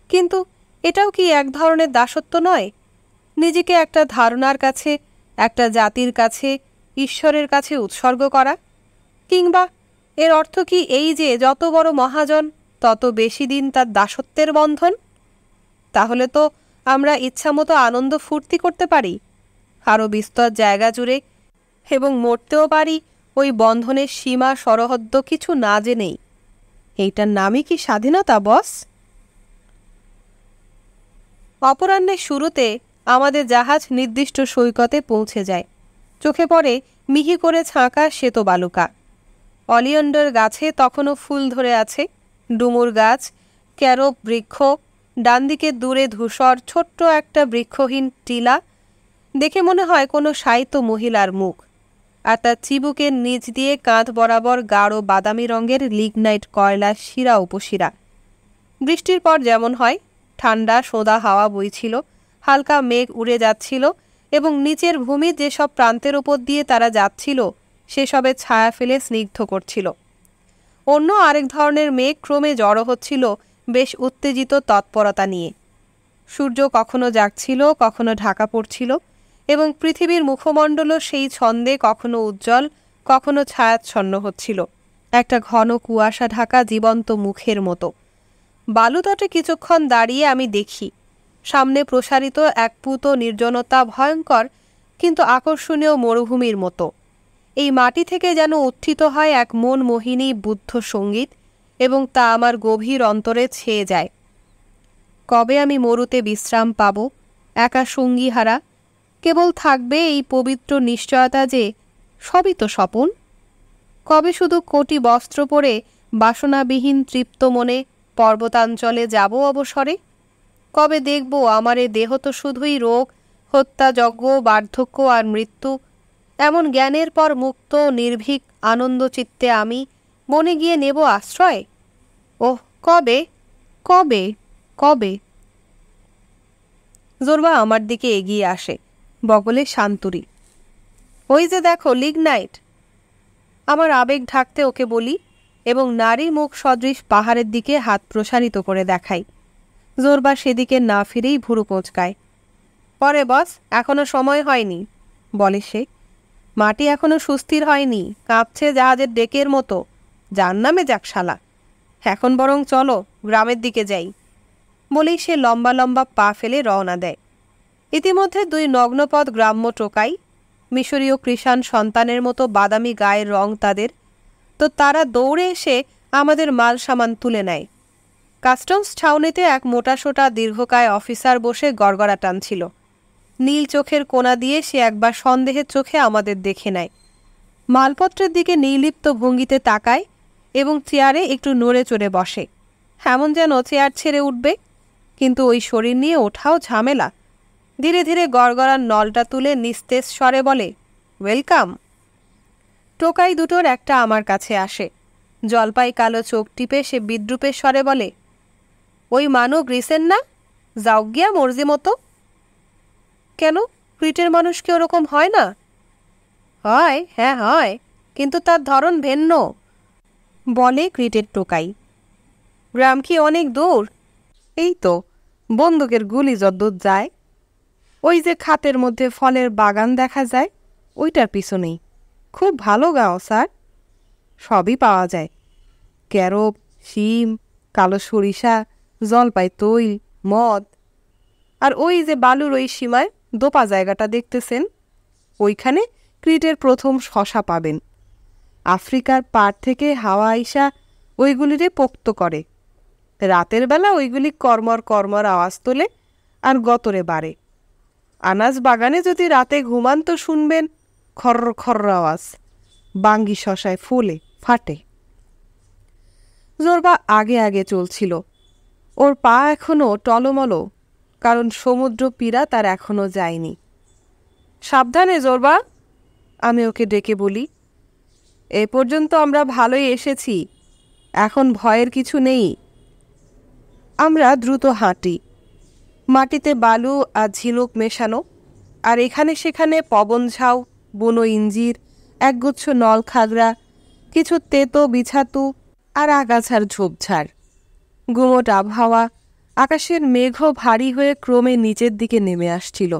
কিন্তু এটাও কি এক ধরনের দাসত্ব নয়? নিজেকে একটা ধারণার কাছে, একটা জাতির কাছে, ঈশ্বরের কাছে উৎসর্গ করা? কিংবা এর অর্থ কি এই যে যত বড় মহাজন তত বেশি দিন তার দাসত্বের বন্ধন? তাহলে তো আমরা ইচ্ছামতো আনন্দ ফুর্তি করতে পারি আরও বিস্তর জায়গা জুড়ে, এবং মরতেও পারি ওই বন্ধনের সীমা সরহদ্দ কিছু না জেনেই। এইটার নামই কি স্বাধীনতা, বস? অপরাহ্নের শুরুতে আমাদের জাহাজ নির্দিষ্ট সৈকতে পৌঁছে যায়। চোখে পড়ে মিহি করে ছাঁকা শ্বেত বালুকা। অলিয়ন্ডার গাছে তখনও ফুল ধরে আছে, ডুমুর গাছ, ক্যারব বৃক্ষ, ডানদিকে দূরে ধূসর ছোট্ট একটা বৃক্ষহীন টিলা, দেখে মনে হয় কোনো শায়িত মহিলার মুখ, আর তার চিবুকের নিচ দিয়ে কাঁধ বরাবর গাঢ় বাদামি রঙের লিগনাইট কয়লার শিরা উপশিরা। বৃষ্টির পর যেমন হয়, ঠান্ডা সোদা হাওয়া বইছিল, হালকা মেঘ উড়ে যাচ্ছিল, এবং নিচের ভূমির যেসব প্রান্তের ওপর দিয়ে তারা যাচ্ছিল সেসবে ছায়া ফেলে স্নিগ্ধ করছিল। অন্য আরেক ধরনের মেঘ ক্রমে জড়ো হচ্ছিল বেশ উত্তেজিত তৎপরতা নিয়ে। সূর্য কখনো জাগছিল, কখনো ঢাকা পড়ছিল, এবং পৃথিবীর মুখমণ্ডলও সেই ছন্দে কখনো উজ্জ্বল, কখনো ছায়াচ্ছন্ন হচ্ছিল, একটা ঘন কুয়াশা ঢাকা জীবন্ত মুখের মতো। বালুতটে কিছুক্ষণ দাঁড়িয়ে আমি দেখি সামনে প্রসারিত এক পুত নির্জনতা, ভয়ঙ্কর কিন্তু আকর্ষণীয় মরুভূমির মতো। এই মাটি থেকে যেন উত্থিত হয় এক মনমোহিনী বুদ্ধ সঙ্গীত, এবং তা আমার গভীর অন্তরে ছেয়ে যায়। কবে আমি মরুতে বিশ্রাম পাব, একা সঙ্গী হারা? কেবল থাকবে এই পবিত্র নিশ্চয়তা যে সবই তো স্বপন। কবে শুধু কোটি বস্ত্র পরে বাসনাবিহীন তৃপ্ত মনে পর্বতাঞ্চলে যাব অবসরে? কবে দেখব আমার এ দেহ তো শুধুই রোগ, হত্যাযজ্ঞ, বার্ধক্য আর মৃত্যু, এমন জ্ঞানের পর মুক্ত নির্ভীক আনন্দচিত্তে আমি মনে গিয়ে নেব আশ্রয়? ওহ, কবে কবে কবে? জোরবা আমার দিকে এগিয়ে আসে, বগলে শান্তুরি। ওই যে দেখো লিগনাইট। আমার আবেগ ঢাকতে ওকে বলি, এবং নারী মুখ সদৃশ পাহাড়ের দিকে হাত প্রসারিত করে দেখাই। জোরবা সেদিকে না ফিরেই ভুরু কোঁচকায়। পরে বস, এখনো সময় হয়নি, বলে সে। মাটি এখনো সুস্থির হয়নি, কাঁপছে জাহাজের ডেকের মতো। যার নামে যাক শালা, এখন বরং চলো গ্রামের দিকে যাই, বলেই সে লম্বা লম্বা পা ফেলে রওনা দেয়। ইতিমধ্যে 2 নগ্নপদ গ্রাম্য টোকাই, মিশরীয় কৃষাণ সন্তানের মতো বাদামি গায়ের রং তাদের, তো তারা দৌড়ে এসে আমাদের মাল সামান তুলে নেয়। কাস্টমস ছাউনিতে এক মোটাসোটা দীর্ঘকায় অফিসার বসে গড়গড়া টানছিল। নীল চোখের কোণা দিয়ে সে একবার সন্দেহের চোখে আমাদের দেখে নেয়, মালপত্রের দিকে নির্লিপ্ত ভঙ্গিতে তাকায় এবং চেয়ারে একটু নড়ে চড়ে বসে, এমন যেন চেয়ার ছেড়ে উঠবে। কিন্তু ওই শরীর নিয়ে ওঠাও ঝামেলা। ধীরে ধীরে গড়গড়ার নলটা তুলে নিস্তেজ স্বরে বলে, ওয়েলকাম। টোকাই দুটোর একটা আমার কাছে আসে। জলপাই কালো চোখ টিপে সে বিদ্রুপের স্বরে বলে, ওই মানু গ্রিসের না? যাও গিয়া মর্জি মতো। কেন, ক্রিটের মানুষ কি ওরকম হয় না? হয়, হ্যাঁ হয়, কিন্তু তার ধরন ভিন্ন, বলে ক্রিটের টোকাই। গ্রাম কি অনেক দূর? এই তো বন্দুকের গুলি যদ্দূর যায়। ওই যে খাতের মধ্যে ফলের বাগান দেখা যায়, ওইটার পিছনেই। খুব ভালো গাঁও স্যার, সবই পাওয়া যায়। ক্যারব, শিম, কালো সরিষা, জলপাই তৈল, মদ। আর ওই যে বালুর ওই সীমায় দোপা জায়গাটা দেখতেছেন, ওইখানে ক্রিটের প্রথম শশা পাবেন। আফ্রিকার পাড় থেকে হাওয়া আইসা ওইগুলিরে পোক্ত করে। রাতের বেলা ওইগুলি কর্মর কর্মর আওয়াজ তোলে আর গতরে বাড়ে। আনাজ বাগানে যদি রাতে ঘুমান তো শুনবেন খর্র খর্র আওয়াজ। বাঙ্গি শশায় ফুলে ফাটে। জোরবা আগে আগে চলছিল। ওর পা এখনো টলমলো, কারণ সমুদ্র পীড়া তার এখনো যায়নি। সাবধানে জোরবা, আমি ওকে ডেকে বলি। এ পর্যন্ত আমরা ভালোই এসেছি, এখন ভয়ের কিছু নেই। আমরা দ্রুত হাঁটি। মাটিতে বালু আর ঝিনুক মেশানো, আর এখানে সেখানে পবন ঝাউ, বুনো ইঞ্জির, একগুচ্ছ নলখাগড়া, কিছু তেতো বিছাতু আর আগাছার ঝোপঝাড়। গুমোট আবহাওয়া, আকাশের মেঘও ভারী হয়ে ক্রমে নিচের দিকে নেমে আসছিল।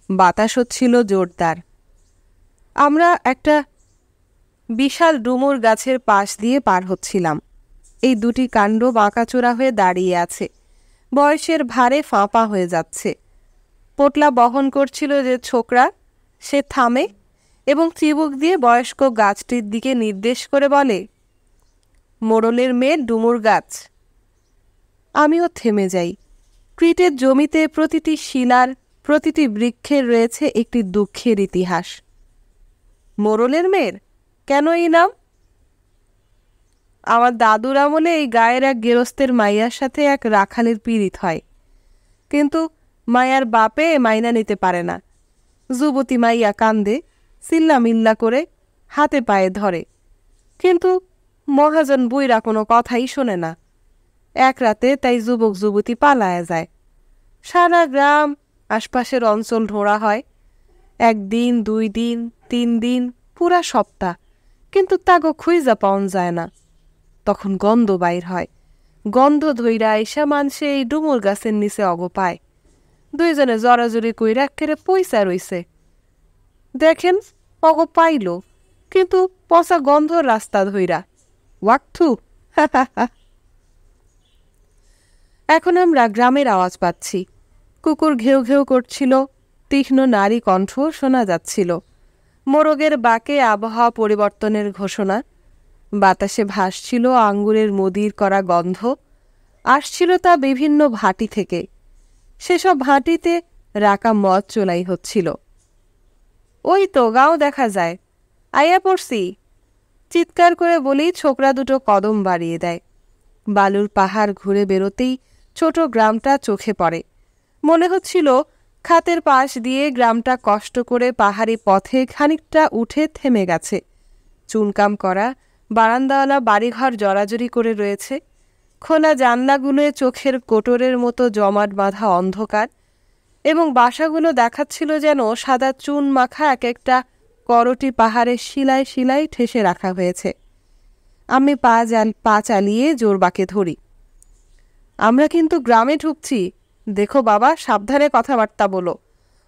বাতাস হচ্ছিল জোরদার। আমরা একটা বিশাল ডুমুর গাছের পাশ দিয়ে পার হচ্ছিলাম। এই দুটি কাণ্ড বাঁকাচোরা হয়ে দাঁড়িয়ে আছে, বয়সের ভারে ফাঁপা হয়ে যাচ্ছে। পোটলা বহন করছিল যে ছোকরা, সে থামে এবং চিবুক দিয়ে বয়স্ক গাছটির দিকে নির্দেশ করে বলে, মোড়লের মেয়ে ডুমুর গাছ। আমিও থেমে যাই। ক্রিটের জমিতে প্রতিটি শিলার, প্রতিটি বৃক্ষের রয়েছে একটি দুঃখের ইতিহাস। মোড়লের মেয়ের কেন এই নাম? আমার দাদুর আমলে এই গায়ের এক গেরস্তের মাইয়ার সাথে এক রাখালের পীড়িত হয়, কিন্তু মায়ার বাপে মাইনা নিতে পারে না। যুবতী মাইয়া কান্দে, চিল্লা মিল্লা করে হাতে পায়ে ধরে, কিন্তু মহাজন বুইরা কোনো কথাই শোনে না। এক রাতে তাই যুবক যুবতী পালায়া যায়। সারা গ্রাম, আশপাশের অঞ্চল ঢোঁড়া হয়। 1 দিন, 2 দিন, 3 দিন, পুরা সপ্তাহ, কিন্তু তাগো খুঁজা পাওন যায় না। তখন গন্ধ বাইর হয়। গন্ধ ধইরা আইসা মানসে এই ডুমুর গাছের নিচে অগো পায়। দুইজনে জড়াজড়ি কইরা একেবারে পয়সা রইছে। দেখেন অগো পাইল, কিন্তু পচা গন্ধ রাস্তা ধইরা। ওয়াক্থু। এখন আমরা গ্রামের আওয়াজ পাচ্ছি। কুকুর ঘেউ ঘেউ করছিল, তীক্ষ্ণ নারী কণ্ঠ শোনা যাচ্ছিল। মোরগের বাঁকে আবহাওয়া পরিবর্তনের ঘোষণা। বাতাসে ভাসছিল আঙ্গুরের মদির করা গন্ধ। আসছিল তা বিভিন্ন ভাটি থেকে। সেসব ভাটিতে রাকা মদ চোলাই হচ্ছিল। ওই তো গাঁও দেখা যায়, আইয়া পড়ছি, চিৎকার করে বলেই ছোকরা দুটো কদম বাড়িয়ে দেয়। বালুর পাহাড় ঘুরে বেরোতেই ছোট গ্রামটা চোখে পড়ে। মনে হচ্ছিল খাতের পাশ দিয়ে গ্রামটা কষ্ট করে পাহাড়ি পথে খানিকটা উঠে থেমে গেছে। চুনকাম করা বারান্দাওয়ালা বাড়িঘর জড়াজড়ি করে রয়েছে। খোলা জানলাগুলোয় চোখের কোটরের মতো জমাট বাঁধা অন্ধকার, এবং বাসাগুলো দেখাচ্ছিল যেন সাদা চুন মাখা এক একটা করটি পাহাড়ের শিলায় শিলায় ঠেসে রাখা হয়েছে। আমি পা চালিয়ে জোরবাকে ধরি। আমরা কিন্তু গ্রামে ঢুকছি, দেখো বাবা, সাবধানে কথাবার্তা বলো,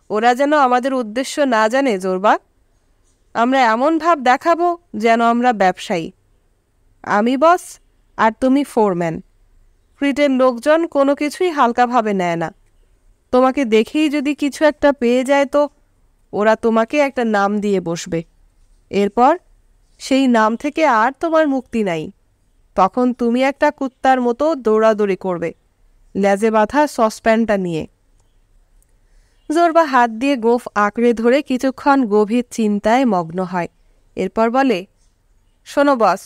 ওরা যেন আমাদের উদ্দেশ্য না জানে। জোরবা, আমরা এমন ভাব দেখাবো যেন আমরা ব্যবসায়ী। আমি বস আর তুমি ফোরম্যান। ক্রিটের লোকজন কোনো কিছুই হালকাভাবে নেয় না। তোমাকে দেখেই যদি কিছু একটা পেয়ে যায় তো ওরা তোমাকে একটা নাম দিয়ে বসবে। এরপর সেই নাম থেকে আর তোমার মুক্তি নাই। তখন তুমি একটা কুত্তার মতো দৌড়াদৌড়ি করবে, লেজে বাঁধা সসপ্যানটা নিয়ে। জোরবা হাত দিয়ে গোঁফ আঁকড়ে ধরে কিছুক্ষণ গভীর চিন্তায় মগ্ন হয়। এরপর বলে, শোনো বস,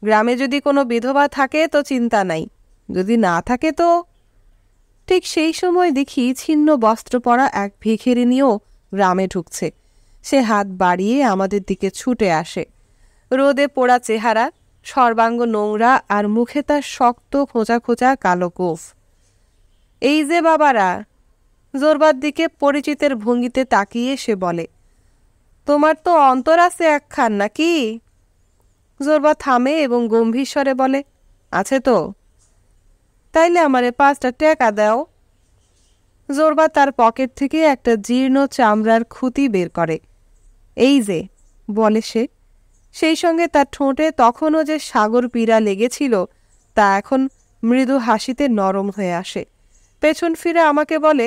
গ্রামে যদি কোনো বিধবা থাকে তো চিন্তা নাই, যদি না থাকে তো। ঠিক সেই সময় দেখি ছিন্ন বস্ত্র পরা এক ভিখিরিনীও গ্রামে ঢুকছে। সে হাত বাড়িয়ে আমাদের দিকে ছুটে আসে। রোদে পোড়া চেহারা, সর্বাঙ্গ নোংরা, আর মুখে তার শক্ত খোঁচা খোঁচা কালো গোঁফ। এই যে বাবারা। জোরবার দিকে পরিচিতের ভঙ্গিতে তাকিয়ে সে বলে, তোমার তো অন্তর আছে একখান নাকি? জোরবা থামে এবং গম্ভীর স্বরে বলে, আছে তো। তাইলে আমারে 5টা টাকা দাও। জোরবা তার পকেট থেকে একটা জীর্ণ চামড়ার খুঁতি বের করে। এই যে, বলে সে। সেই সঙ্গে তার ঠোঁটে তখনও যে সাগর পীড়া লেগেছিল তা এখন মৃদু হাসিতে নরম হয়ে আসে। পেছন ফিরে আমাকে বলে,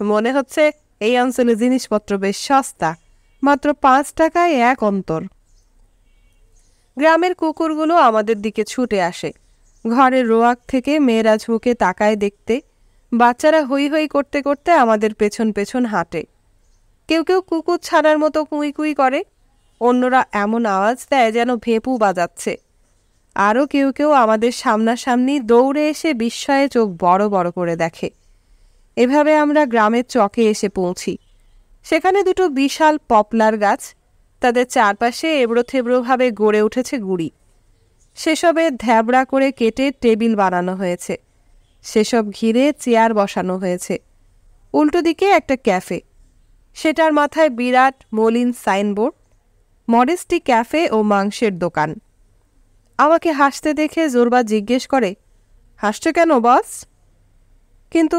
মনে হচ্ছে এই অঞ্চলে জিনিসপত্র বেশ সস্তা, মাত্র 5 টাকায় 1 অন্তর। গ্রামের কুকুরগুলো আমাদের দিকে ছুটে আসে। ঘরের রোয়াক থেকে মেয়েরা ঝুঁকে তাকায় দেখতে, বাচ্চারা হৈ হৈ করতে করতে আমাদের পেছন পেছন হাঁটে। কেউ কেউ কুকুর ছানার মতো কুই কুই করে, অন্যরা এমন আওয়াজ দেয় যেন ভেপু বাজাচ্ছে। আরও কেউ কেউ আমাদের সামনাসামনি দৌড়ে এসে বিস্ময়ে চোখ বড় বড় করে দেখে। এভাবে আমরা গ্রামের চকে এসে পৌঁছি। সেখানে দুটো বিশাল পপলার গাছ, তাদের চারপাশে এবড়ো থেবড়োভাবে গড়ে উঠেছে গুড়ি। সেসবে ধ্যাবড়া করে কেটে টেবিল বানানো হয়েছে, সেসব ঘিরে চেয়ার বসানো হয়েছে। উল্টো দিকে একটা ক্যাফে, সেটার মাথায় বিরাট মলিন সাইনবোর্ড, মডেস্টি ক্যাফে ও মাংসের দোকান। আমাকে হাসতে দেখে জোরবা জিজ্ঞেস করে, হাসছো কেন বস? কিন্তু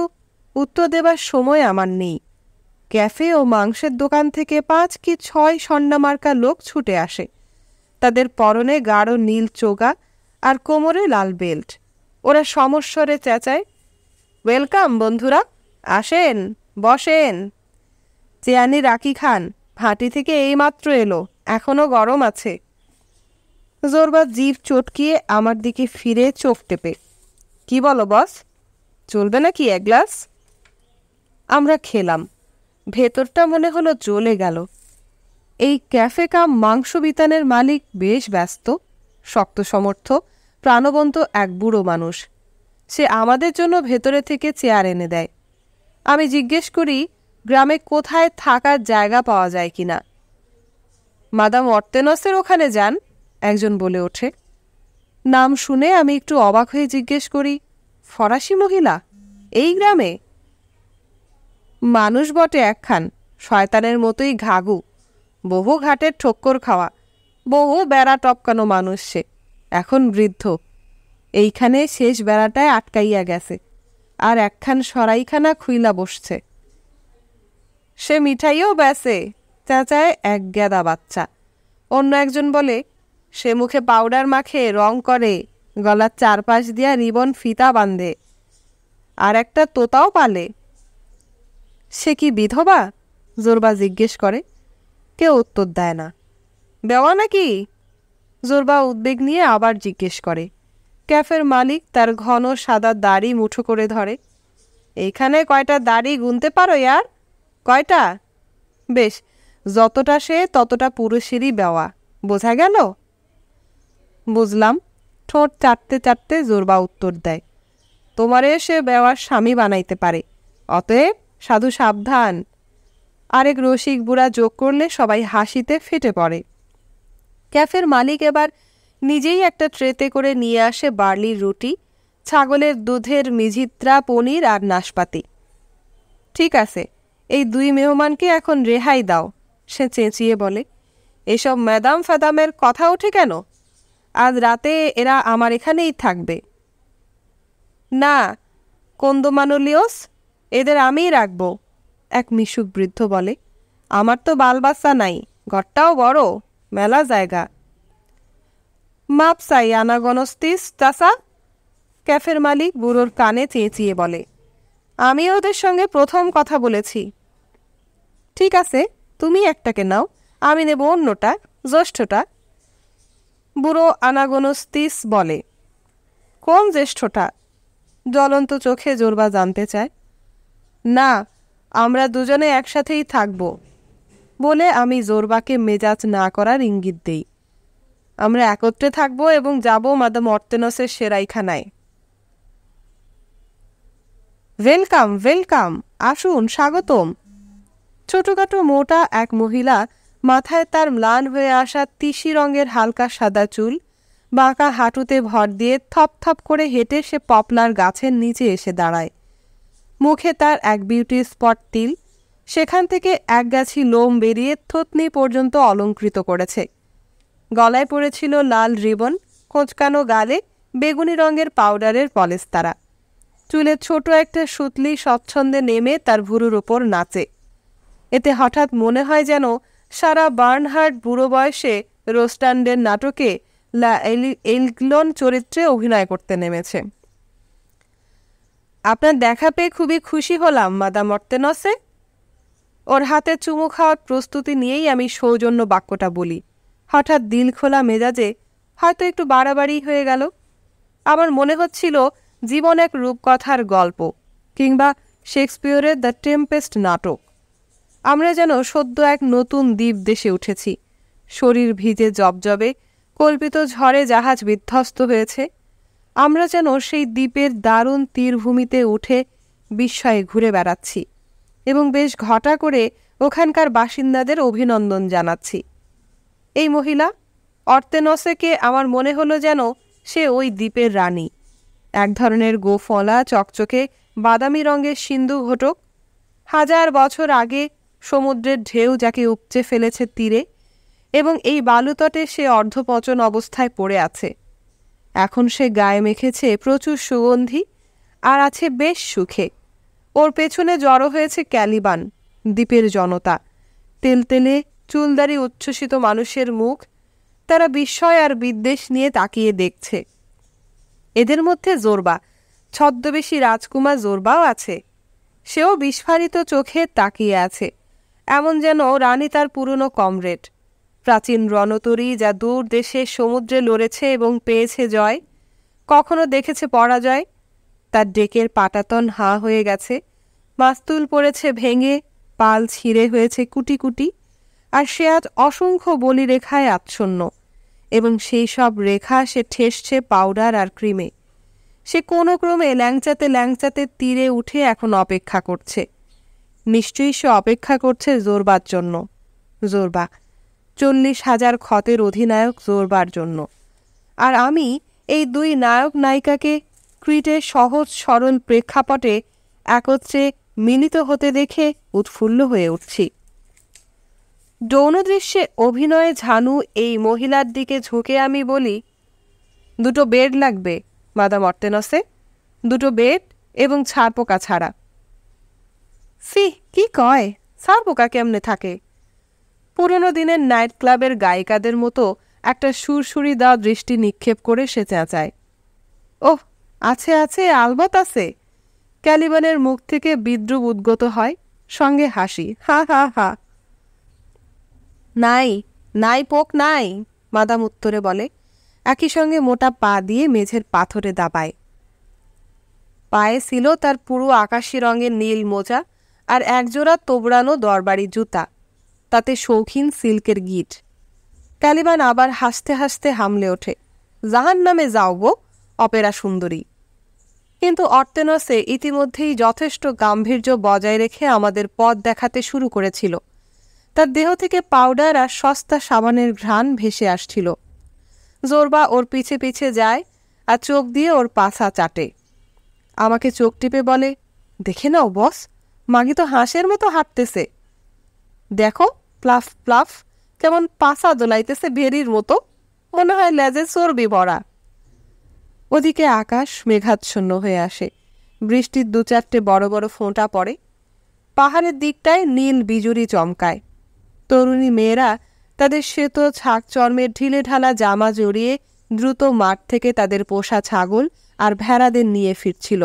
উত্তর দেবার সময় আমার নেই। ক্যাফে ও মাংসের দোকান থেকে 5 কি 6 স্বর্ণমার্কা লোক ছুটে আসে। তাদের পরনে গাঢ় নীল চোগা আর কোমরে লাল বেল্ট। ওরা সমস্বরে চেঁচায়, ওয়েলকাম বন্ধুরা, আসেন, বসেন। চেয়ানি রাকি খান ভাটি থেকে এইমাত্র এলো, এখনো গরম আছে। জোরবা জিভ চটকিয়ে আমার দিকে ফিরে চোখ টেপে, কি বলো বস, চলবে নাকি 1 গ্লাস? আমরা খেলাম। ভেতরটা মনে হলো জ্বলে গেল। এই ক্যাফে কাম মাংস বিতানের মালিক বেশ ব্যস্ত, শক্ত সমর্থ, প্রাণবন্ত এক বুড়ো মানুষ। সে আমাদের জন্য ভেতরে থেকে চেয়ার এনে দেয়। আমি জিজ্ঞেস করি গ্রামে কোথায় থাকার জায়গা পাওয়া যায় কিনা। মাদাম অর্তেনসের ওখানে যান, একজন বলে ওঠে। নাম শুনে আমি একটু অবাক হয়ে জিজ্ঞেস করি, ফরাসি মহিলা এই গ্রামে? মানুষ বটে একখান, শয়তানের মতোই ঘাঘু, বহু ঘাটের ঠক্কর খাওয়া, বহু বেড়া টপকানো মানুষ। সে এখন বৃদ্ধ, এইখানে শেষ বেড়াটায় আটকাইয়া গেছে, আর একখান সরাইখানা খুইলা বসছে। সে মিঠাইও বেচে, চেঁচায় এক গেদা বাচ্চা। অন্য একজন বলে, সে মুখে পাউডার মাখে, রং করে, গলার চারপাশ দিয়া রিবন ফিতা বাঁধে, আর একটা তোতাও পালে। সে কি বিধবা? জোরবা জিজ্ঞেস করে। কেউ উত্তর দেয় না। দেওয়া নাকি? জোরবা উদ্বেগ নিয়ে আবার জিজ্ঞেস করে। ক্যাফের মালিক তার ঘন সাদা দাড়ি মুঠো করে ধরে। এইখানে কয়টা দাড়ি গুনতে পারো ইয়ার? কয়টা? বেশ, যতটা সে ততটা পুরুষেরই বেওয়া, বোঝা গেল? বুঝলাম। ঠোঁট চাটতে চাটতে জোরবা উত্তর দেয়, তোমারে সে বেওয়ার স্বামী বানাইতে পারে, অতএব সাধু সাবধান। আরেক রসিক বুড়া যোগ করলে সবাই হাসিতে ফেটে পড়ে। ক্যাফের মালিক এবার নিজেই একটা ট্রেতে করে নিয়ে আসে বার্লির রুটি, ছাগলের দুধের মিঝিত্রা, পনির আর নাশপাতি। ঠিক আছে, এই 2 মেহমানকে এখন রেহাই দাও, সে চেঁচিয়ে বলে। এসব ম্যাদাম ফ্যাদামের কথা ওঠে কেন? আজ রাতে এরা আমার এখানেই থাকবে। না, কন্দোমানোলিওস, এদের আমিই রাখব, এক মিশুক বৃদ্ধ বলে। আমার তো বাল বাচ্চা নাই, ঘরটাও বড়, মেলা জায়গা। মাপ চাই আনাগনস্তিস চাচা, ক্যাফের মালিক বুড়োর কানে চেঁচিয়ে বলে। আমি ওদের সঙ্গে প্রথম কথা বলেছি। ঠিক আছে, তুমি একটাকে নাও, আমি নেব অন্যটা, জ্যেষ্ঠটা। বুড়ো আনাগনস্তিস বলে। কোন জ্যেষ্ঠটা? জ্বলন্ত চোখে জোরবা জানতে চায়। না, আমরা দুজনে একসাথেই থাকব, বলে আমি জোরবাকে মেজাজ না করার ইঙ্গিত দেই। আমরা একত্রে থাকব এবং যাব মাদাম অর্তেনসের সেরাইখানায়। ওয়েলকাম, ওয়েলকাম, আসুন, স্বাগতম। ছোটখাটো মোটা এক মহিলা, মাথায় তার ম্লান হয়ে আসা তিসি রঙের হালকা সাদা চুল, বাঁকা হাঁটুতে ভর দিয়ে থপ থপ করে হেঁটে সে পপলার গাছের নিচে এসে দাঁড়ায়। মুখে তার এক বিউটি স্পট তিল, সেখান থেকে এক গাছি লোম বেরিয়ে থুতনি পর্যন্ত অলঙ্কৃত করেছে। গলায় পড়েছিল লাল রিবন, কোঁচকানো গালে বেগুনি রঙের পাউডারের পলেস্তারা। চুলে ছোট একটা সুতলি স্বচ্ছন্দে নেমে তার ভুরুর ওপর নাচে। এতে হঠাৎ মনে হয় যেন সারা বার্নহার্ড বুড়ো বয়সে রোস্টান্ডের নাটকে লা এলগ্লন চরিত্রে অভিনয় করতে নেমেছে। আপনার দেখা পেয়ে খুবই খুশি হলাম মাদাম অর্তেনসে। ওর হাতে চুমু খাওয়ার প্রস্তুতি নিয়েই আমি সৌজন্য বাক্যটা বলি। হঠাৎ দিল খোলা মেজাজে হয়তো একটু বাড়াবাড়ি হয়ে গেল। আমার মনে হচ্ছিল জীবন এক রূপকথার গল্প, কিংবা শেক্সপিয়রের দ্য টেম্পেস্ট নাটক। আমরা যেন সদ্য এক নতুন দ্বীপ দেশে উঠেছি। শরীর ভিজে জবজবে, কল্পিত ঝড়ে জাহাজ বিধ্বস্ত হয়েছে। আমরা যেন সেই দ্বীপের দারুণ তীরভূমিতে উঠে বিস্ময়ে ঘুরে বেড়াচ্ছি এবং বেশ ঘটা করে ওখানকার বাসিন্দাদের অভিনন্দন জানাচ্ছি। এই মহিলা অর্তেনসেকে আমার মনে হলো যেন সে ওই দ্বীপের রানী, এক ধরনের গোফলা চকচকে বাদামি রঙের সিন্ধু ঘটক। 1000 বছর আগে সমুদ্রের ঢেউ যাকে উপচে ফেলেছে তীরে, এবং এই বালুতটে সে অর্ধপচন অবস্থায় পড়ে আছে। এখন সে গায়ে মেখেছে প্রচুর সুগন্ধি আর আছে বেশ সুখে। ওর পেছনে জড়ো হয়েছে ক্যালিবান, দ্বীপের জনতা, তেলতেলে চুলদারি উচ্ছ্বসিত মানুষের মুখ। তারা বিস্ময় আর বিদ্বেষ নিয়ে তাকিয়ে দেখছে। এদের মধ্যে জোরবা, ছদ্মবেশী রাজকুমার জোরবাও আছে। সেও বিস্ফারিত চোখে তাকিয়ে আছে, এমন যেন রানী তার পুরনো কমরেড। প্রাচীন রণতরী যা দূর দেশে সমুদ্রে লড়েছে এবং পেয়েছে জয়, কখনো দেখেছে পরাজয়, তার ডেকের পাটাতন হাঁ হয়ে গেছে, মাস্তুল পড়েছে ভেঙে, পাল ছিঁড়ে হয়েছে কুটি কুটি, আর সে আজ অসংখ্য বলিরেখায় আচ্ছন্ন, এবং সেই সব রেখা সে ঠেসছে পাউডার আর ক্রিমে। সে কোনো ক্রমে ল্যাংচাতে ল্যাংচাতে তীরে উঠে এখন অপেক্ষা করছে। নিশ্চয়ই সে অপেক্ষা করছে জোরবার জন্য। জোরবা 40,000 ক্ষতের অধিনায়ক জোরবার জন্য। আর আমি এই দুই নায়ক নায়িকাকে ক্রিটের সহজ সরল প্রেক্ষাপটে একত্রে মিলিত হতে দেখে উৎফুল্ল হয়ে উঠছি। যৌনদৃশ্যে অভিনয়ে ঝানু এই মহিলার দিকে ঝুঁকে আমি বলি, 2 বেড লাগবে মাদাম অর্তেনসে, 2 বেড এবং ছারপোকা ছাড়া। ফি, কি কয়, ছারপোকা কেমনে থাকে? পুরনো দিনের নাইট ক্লাবের গায়িকাদের মতো একটা সুরসুরি দেওয়া দৃষ্টি নিক্ষেপ করে সে চেঁচায়। ওহ, আছে আছে, আলবত আছে। ক্যালিবানের মুখ থেকে বিদ্রুপ উদ্গত হয়, সঙ্গে হাসি, হা হা হা। নাই নাই পোক নাই, মাদাম উত্তরে বলে, একই সঙ্গে মোটা পা দিয়ে মেঝের পাথরে দাবায়। পায়ে ছিল তার পুরো আকাশি রঙের নীল মোজা আর একজোড়া তোবড়ানো দরবারি জুতা, তাতে শৌখিন সিল্কের গিট। ক্যালিবান আবার হাসতে হাসতে হামলে ওঠে, জাহান্নামে যাও গো অপেরা সুন্দরী। কিন্তু অর্তেনসে ইতিমধ্যেই যথেষ্ট গাম্ভীর্য বজায় রেখে আমাদের পথ দেখাতে শুরু করেছিল। তার দেহ থেকে পাউডার আর সস্তা সাবানের ঘ্রাণ ভেসে আসছিল। জোরবা ওর পিছে পিছে যায় আর চোখ দিয়ে ওর পাছা চাটে। আমাকে চোখ টিপে বলে, দেখে নাও বস, মাগি তো হাঁসের মতো হাঁটতেছে। দেখো, প্লাফ প্লাফ, কেমন পাছা দোলাইতেছে ভেরির মতো, মনে হয় লেজে চর্বি ভরা। ওদিকে আকাশ মেঘাচ্ছন্ন হয়ে আসে, বৃষ্টির 2-4টে বড় বড় ফোঁটা পড়ে। পাহাড়ের দিকটায় নীল বিজুরি চমকায়। তরুণী মেয়েরা তাদের শ্বেত ছাক চর্মের ঢিলে ঢালা জামা জড়িয়ে দ্রুত মাঠ থেকে তাদের পোষা ছাগল আর ভেড়াদের নিয়ে ফিরছিল।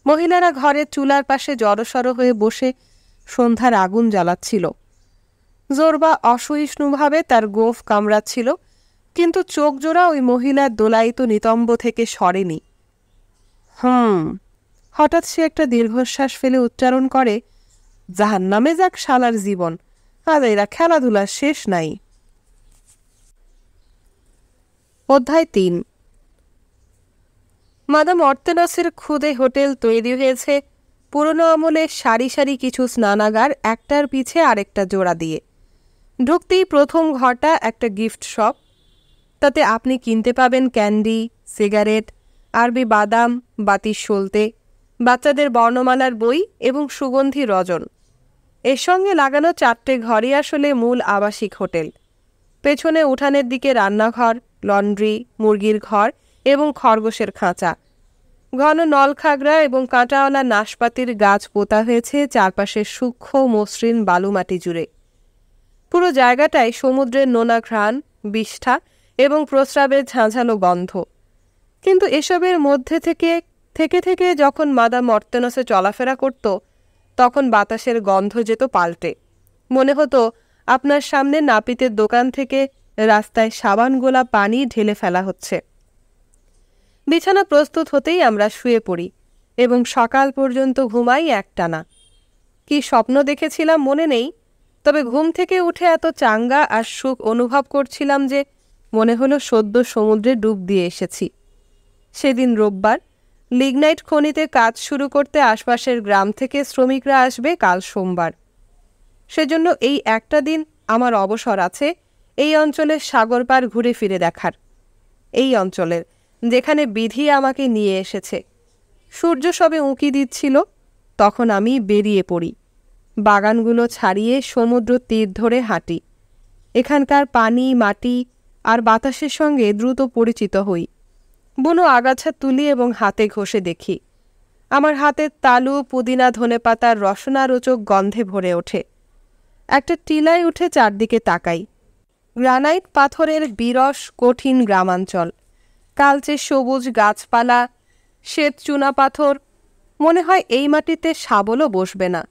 মহিলারা ঘরের চুলার পাশে জড়সড় হয়ে বসে সন্ধ্যার আগুন জ্বালাচ্ছিল। জোরবা অসহিষ্ণুভাবে তার গোঁফ কামড়াচ্ছিল, কিন্তু চোখ জোড়া ওই মহিলার দোলায়িত নিতম্ব থেকে সরেনি। হঠাৎ সে একটা দীর্ঘশ্বাস ফেলে উচ্চারণ করে, জাহান্নামে যাক শালার জীবন, আজ এরা খেলাধুলার শেষ নাই। অধ্যায় 3। মাদাম অর্তেনসের খুদে হোটেল তৈরি হয়েছে পুরনো আমলে সারি সারি কিছু স্নানাগার, একটার পিছে আরেকটা জোড়া দিয়ে। ঢুকতেই প্রথম ঘরটা একটা গিফট শপ। তাতে আপনি কিনতে পাবেন ক্যান্ডি, সিগারেট, আরবি বাদাম, বাতির সলতে, বাচ্চাদের বর্ণমালার বই এবং সুগন্ধি রজন। এর সঙ্গে লাগানো 4টে ঘরই আসলে মূল আবাসিক হোটেল। পেছনে উঠানের দিকে রান্নাঘর, লন্ড্রি, মুরগির ঘর এবং খরগোশের খাঁচা। ঘন নলখাগড়া এবং কাঁটাওয়ালা নাশপাতির গাছ পোতা হয়েছে চারপাশে সূক্ষ্ম মসৃণ বালুমাটি জুড়ে। পুরো জায়গাটায় সমুদ্রের নোনা ঘ্রাণ, বিষ্ঠা এবং প্রস্রাবের ঝাঁঝালো গন্ধ। কিন্তু এসবের মধ্যে থেকে থেকে থেকে যখন মাদাম মর্তেনসে চলাফেরা করত, তখন বাতাসের গন্ধ যেত পাল্টে। মনে হতো আপনার সামনে নাপিতের দোকান থেকে রাস্তায় সাবান গোলা পানি ঢেলে ফেলা হচ্ছে। বিছানা প্রস্তুত হতেই আমরা শুয়ে পড়ি এবং সকাল পর্যন্ত ঘুমাই একটানা। কি স্বপ্ন দেখেছিলাম মনে নেই, তবে ঘুম থেকে উঠে এত চাঙ্গা আর সুখ অনুভব করছিলাম যে মনে হলো সদ্য সমুদ্রে ডুব দিয়ে এসেছি। সেদিন রোববার, লিগনাইট খনিতে কাজ শুরু করতে আশপাশের গ্রাম থেকে শ্রমিকরা আসবে কাল সোমবার। সেজন্য এই একটা দিন আমার অবসর আছে এই অঞ্চলের সাগর পার ঘুরে ফিরে দেখার, এই অঞ্চলের যেখানে বিধি আমাকে নিয়ে এসেছে। সূর্য সবে উঁকি দিচ্ছিল, তখন আমি বেরিয়ে পড়ি। বাগানগুলো ছাড়িয়ে সমুদ্র তীর ধরে হাঁটি। এখানকার পানি, মাটি আর বাতাসের সঙ্গে দ্রুত পরিচিত হই। বুনো আগাছা তুলি এবং হাতে ঘষে দেখি। আমার হাতের তালু পুদিনা ধনেপাতার রসনারোচক গন্ধে ভরে ওঠে। একটা টিলায় উঠে চারদিকে তাকাই। গ্রানাইট পাথরের বিরস কঠিন গ্রামাঞ্চল, কালচে সবুজ গাছপালা, শ্বেত চুনা পাথর। মনে হয় এই মাটিতে শাবলও বসবে না।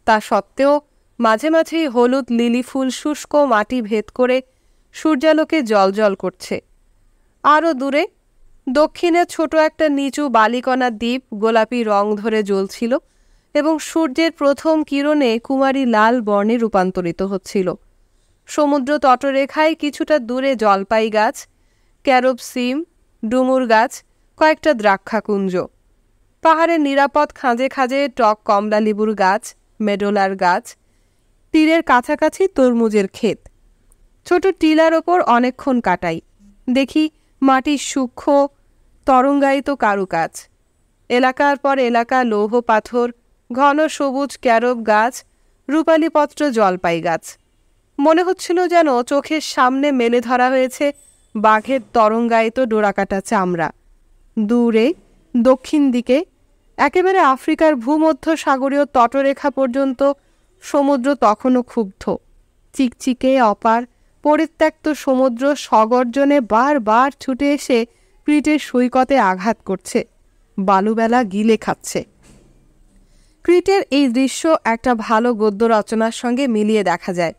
তা সত্ত্বেও মাঝে মাঝেই হলুদ লিলি ফুল শুষ্ক মাটি ভেদ করে সূর্যালোকে জ্বলজ্বল করছে। আরও দূরে দক্ষিণে ছোট একটা নিচু বালিকণা দ্বীপ গোলাপি রং ধরে জ্বলছিল এবং সূর্যের প্রথম কিরণে কুমারী লাল বর্ণে রূপান্তরিত হচ্ছিল। সমুদ্র তটরেখায় কিছুটা দূরে জলপাই গাছ, ক্যারব সিম, ডুমুর গাছ, কয়েকটা দ্রাক্ষাকুঞ্জ। পাহাড়ের নিরাপদ খাঁজে খাঁজে টক কমলা লেবুর গাছ, মেডোলার গাছ, তীরের কাছাকাছি তরমুজের ক্ষেত। ছোট টিলার ওপর অনেকক্ষণ কাটাই। দেখি মাটির সূক্ষ্ম তরঙ্গায়িত কারুকাজ। এলাকার পর এলাকা লৌহ পাথর, ঘন সবুজ ক্যারব গাছ, রূপালীপত্র জলপাই গাছ। মনে হচ্ছিল যেন চোখের সামনে মেলে ধরা হয়েছে বাঘের তরঙ্গায়িত ডোরাকাটা চামড়া। দূরে দক্ষিণ দিকে একেবারে আফ্রিকার ভূমধ্য সাগরীয় তটরেখা পর্যন্ত সমুদ্র তখনও ক্ষুব্ধ, চিকচিকে অপার পরিত্যক্ত সমুদ্র সগর্জনে বারবার ছুটে এসে ক্রিটের সৈকতে আঘাত করছে, বালুবেলা গিলে খাচ্ছে। ক্রিটের এই দৃশ্য একটা ভালো গদ্য রচনার সঙ্গে মিলিয়ে দেখা যায়।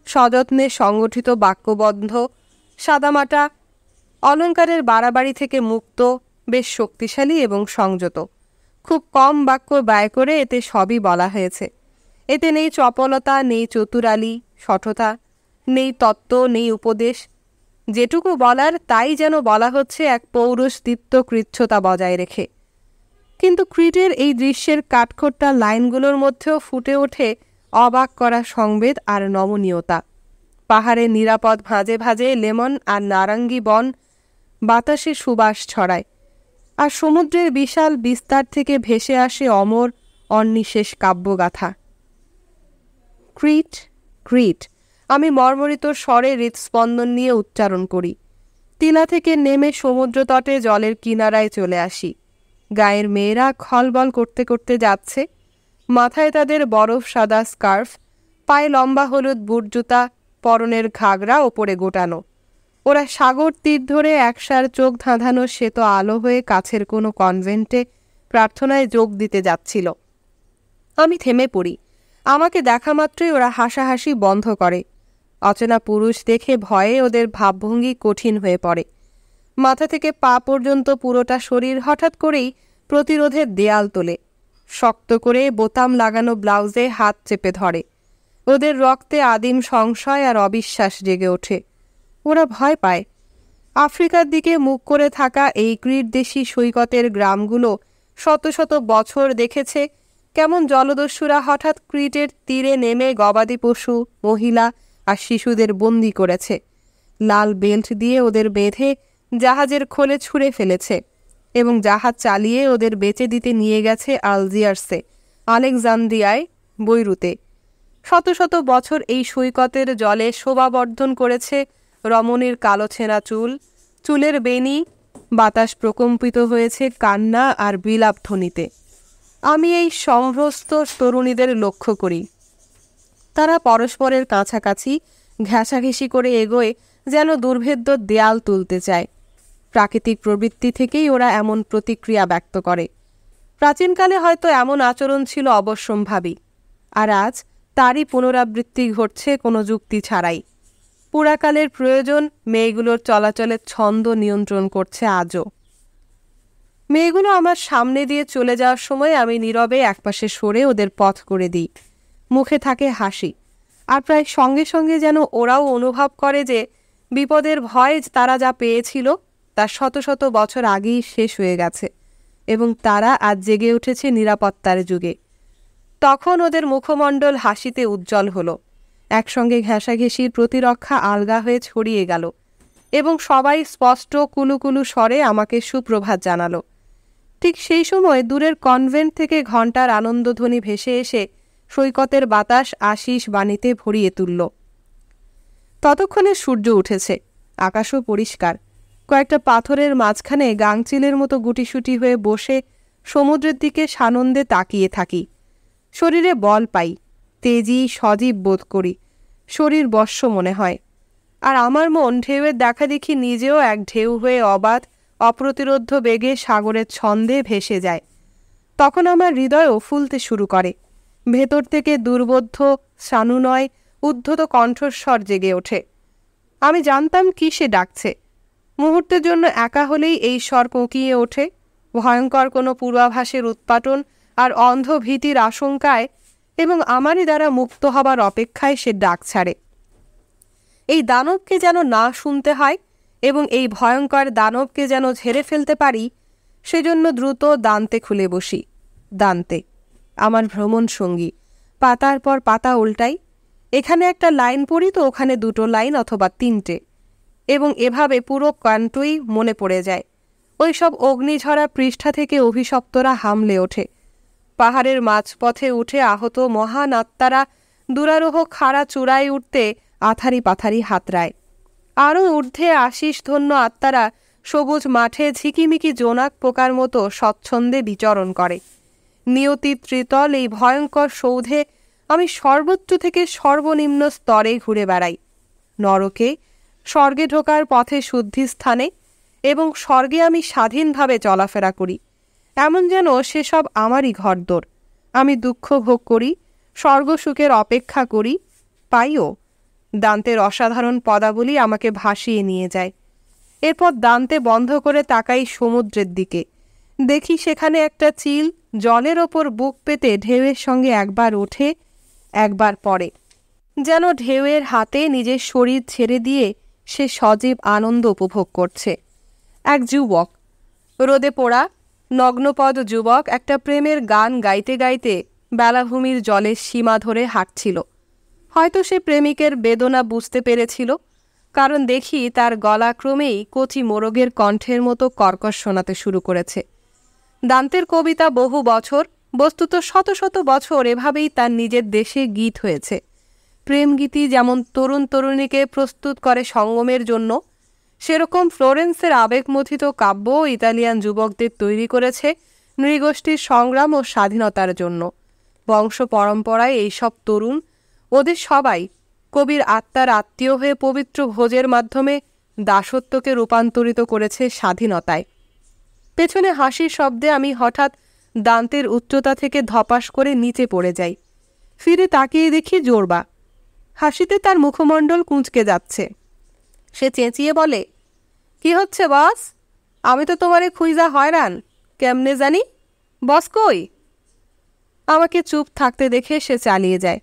সযত্নে সংগঠিত বাক্যবন্ধ, সাদামাটা, অলঙ্কারের বাড়াবাড়ি থেকে মুক্ত, বেশ শক্তিশালী এবং সংযত। খুব কম বাক্য ব্যয় করে এতে সবই বলা হয়েছে। এতে নেই চপলতা, নেই চতুরালি, শঠতা, নেই তত্ত্ব, নেই উপদেশ। যেটুকু বলার তাই যেন বলা হচ্ছে এক পৌরুষদীপ্ত কৃচ্ছতা বজায় রেখে। কিন্তু ক্রিটের এই দৃশ্যের কাঠখোট্টা লাইনগুলোর মধ্যেও ফুটে ওঠে অবাক করা সংবেদ আর নমনীয়তা। পাহাড়ের নিরাপদ ভাঁজে ভাঁজে লেমন আর নারাঙ্গি বন বাতাসে সুবাস ছড়ায়, আর সমুদ্রের বিশাল বিস্তার থেকে ভেসে আসে অমর অনিঃশেষ কাব্যগাথা। ক্রিট, ক্রিট, আমি মর্মরিত স্বরে হৃৎস্পন্দন নিয়ে উচ্চারণ করি। টিলা থেকে নেমে সমুদ্র তটে জলের কিনারায় চলে আসি। গায়ের মেয়েরা খলবল করতে করতে যাচ্ছে। মাথায় তাদের বরফ সাদা স্কার্ফ, পায়ে লম্বা হলুদ বুট জুতা, পরনের ঘাগরা ওপরে গোটানো। ওরা সাগর তীর ধরে একসার চোখ ধাঁধানো শ্বেত আলো হয়ে কাছের কোনো কনভেন্টে প্রার্থনায় যোগ দিতে যাচ্ছিল। আমি থেমে পড়ি। আমাকে দেখা মাত্রই ওরা হাসাহাসি বন্ধ করে। অচেনা পুরুষ দেখে ভয়ে ওদের ভাবভঙ্গি কঠিন হয়ে পড়ে। মাথা থেকে পা পর্যন্ত পুরোটা শরীর হঠাৎ করেই প্রতিরোধের দেয়াল তোলে। শক্ত করে বোতাম লাগানো ব্লাউজে হাত চেপে ধরে। ওদের রক্তে আদিম সংশয় আর অবিশ্বাস জেগে ওঠে। ওরা ভয় পায়। আফ্রিকার দিকে মুখ করে থাকা এই ক্রিটদেশী সৈকতের গ্রামগুলো শত শত বছর দেখেছে কেমন জলদস্যুরা হঠাৎ ক্রিটের তীরে নেমে গবাদি পশু, মহিলা আর শিশুদের বন্দি করেছে। লাল বেল্ট দিয়ে ওদের বেঁধে জাহাজের খোলে ছুঁড়ে ফেলেছে এবং জাহাজ চালিয়ে ওদের বেচে দিতে নিয়ে গেছে আলজিয়ার্সে, আলেকজান্দ্রিয়ায়, বৈরুতে। শত শত বছর এই সৈকতের জলে শোভাবর্ধন করেছে রমণীর কালো ছেঁড়া চুল, চুলের বেনি, বাতাস প্রকম্পিত হয়েছে কান্না আর বিলাপ ধ্বনিতে। আমি এই সমভ্রস্ত তরুণীদের লক্ষ্য করি। তারা পরস্পরের কাছাকাছি ঘেঁষাঘেঁষি করে এগোয়, যেন দুর্ভেদ্য দেয়াল তুলতে চায়। প্রাকৃতিক প্রবৃত্তি থেকেই ওরা এমন প্রতিক্রিয়া ব্যক্ত করে। প্রাচীনকালে হয়তো এমন আচরণ ছিল অবশ্যম্ভাবী, আর আজ তারই পুনরাবৃত্তি ঘটছে কোনো যুক্তি ছাড়াই। পুরাকালের প্রয়োজন মেয়েগুলোর চলাচলের ছন্দ নিয়ন্ত্রণ করছে আজও। মেয়েগুলো আমার সামনে দিয়ে চলে যাওয়ার সময় আমি নীরবে একপাশে সরে ওদের পথ করে দিই। মুখে থাকে হাসি, আর প্রায় সঙ্গে সঙ্গে যেন ওরাও অনুভব করে যে বিপদের ভয় তারা যা পেয়েছিল তা শত শত বছর আগেই শেষ হয়ে গেছে, এবং তারা আজ জেগে উঠেছে নিরাপত্তার যুগে। তখন ওদের মুখমণ্ডল হাসিতে উজ্জ্বল হলো। একসঙ্গে ঘেঁষাঘেঁষির প্রতিরক্ষা আলগা হয়ে ছড়িয়ে গেল, এবং সবাই স্পষ্ট কুলুকুলু স্বরে আমাকে সুপ্রভাত জানালো। ঠিক সেই সময় দূরের কনভেন্ট থেকে ঘণ্টার আনন্দধ্বনি ভেসে এসে সৈকতের বাতাস আশিস বাণীতে ভরিয়ে তুলল। ততক্ষণে সূর্য উঠেছে, আকাশও পরিষ্কার। কয়েকটা পাথরের মাঝখানে গাংচিলের মতো গুটিসুটি হয়ে বসে সমুদ্রের দিকে সানন্দে তাকিয়ে থাকি। শরীরে বল পাই, তেজি সজীব বোধ করি, শরীর বশ্য মনে হয়। আর আমার মন ঢেউয়ের দেখা দেখি নিজেও এক ঢেউ হয়ে অবাধ অপ্রতিরোধ্য বেগে সাগরের ছন্দে ভেসে যায়। তখন আমার হৃদয়ও ফুলতে শুরু করে। ভেতর থেকে দুর্বোধ্য শানুনয় উদ্ধত কণ্ঠস্বর জেগে ওঠে। আমি জানতাম কি সে ডাকছে। মুহূর্তের জন্য একা হলেই এই স্বর কোঁকিয়ে ওঠে, ভয়ঙ্কর কোনো পূর্বাভাসের উৎপাটন আর অন্ধ ভীতির আশঙ্কায়, এবং আমারই দ্বারা মুক্ত হবার অপেক্ষায় সে ডাক ছাড়ে। এই দানবকে যেন না শুনতে হয়, এবং এই ভয়ঙ্কর দানবকে যেন ঝেড়ে ফেলতে পারি, সেজন্য দ্রুত দান্তে খুলে বসি। দান্তে আমার ভ্রমণ সঙ্গী। পাতার পর পাতা উল্টাই। এখানে একটা লাইন পড়ি তো ওখানে দুটো লাইন অথবা তিনটে, এবং এভাবে পুরো কাণ্ঠই মনে পড়ে যায়। ওই সব অগ্নিঝরা পৃষ্ঠা থেকে অভিশপ্তরা হামলে ওঠে। পাহাড়ের মাঝপথে উঠে আহত মহান আত্মারা দুরারোহ খাড়া চূড়ায় উঠতে আথারি পাথারি হাতড়ায়। আরও ঊর্ধ্বে আশিস ধন্য আত্মারা সবুজ মাঠে ঝিকিমিকি জোনাক পোকার মতো স্বচ্ছন্দে বিচরণ করে। নিয়তি ত্রিতল এই ভয়ঙ্কর সৌধে আমি সর্বোচ্চ থেকে সর্বনিম্ন স্তরে ঘুরে বেড়াই। নরকে, স্বর্গে ঢোকার পথে শুদ্ধিস্থানে, এবং স্বর্গে আমি স্বাধীনভাবে চলাফেরা করি, এমন যেন সেসব আমারই ঘরদোর। আমি দুঃখ ভোগ করি, স্বর্গসুখের অপেক্ষা করি, পাইও। দান্তের অসাধারণ পদাবলী আমাকে ভাসিয়ে নিয়ে যায়। এরপর দান্তে বন্ধ করে তাকাই সমুদ্রের দিকে। দেখি সেখানে একটা চিল জলের ওপর বুক পেতে ঢেউয়ের সঙ্গে একবার ওঠে, একবার পড়ে, যেন ঢেউয়ের হাতে নিজের শরীর ছেড়ে দিয়ে সে সজীব আনন্দ উপভোগ করছে। এক যুবক, রোদে পোড়া নগ্নপদ যুবক, একটা প্রেমের গান গাইতে গাইতে বেলাভূমির জলের সীমা ধরে হাঁটছিল। হয়তো সে প্রেমিকের বেদনা বুঝতে পেরেছিল, কারণ দেখি তার গলা ক্রমেই কচি মোরগের কণ্ঠের মতো কর্কশ শোনাতে শুরু করেছে। দান্তের কবিতা বহু বছর, বস্তুত শত শত বছর এভাবেই তার নিজের দেশে গীত হয়েছে। প্রেমগীতি যেমন তরুণ তরুণীকে প্রস্তুত করে সঙ্গমের জন্য, সেরকম ফ্লোরেন্সের আবেগমথিত কাব্য ইতালিয়ান যুবকদের তৈরি করেছে নৃগোষ্ঠীর সংগ্রাম ও স্বাধীনতার জন্য। বংশ পরম্পরায় এইসব তরুণ, ওদের সবাই কবির আত্মার আত্মীয় হয়ে পবিত্র ভোজের মাধ্যমে দাসত্বকে রূপান্তরিত করেছে স্বাধীনতায়। পেছনে হাসির শব্দে আমি হঠাৎ দান্তের উচ্চতা থেকে ধপাস করে নিচে পড়ে যাই। ফিরে তাকিয়ে দেখি জোরবা। হাসিতে তার মুখমণ্ডল কুঁচকে যাচ্ছে। সে চেঁচিয়ে বলে, কি হচ্ছে বস? আমি তো তোমারে খুঁজা হয়রান, কেমনে জানি? বস কই? আমাকে চুপ থাকতে দেখে সে চালিয়ে যায়।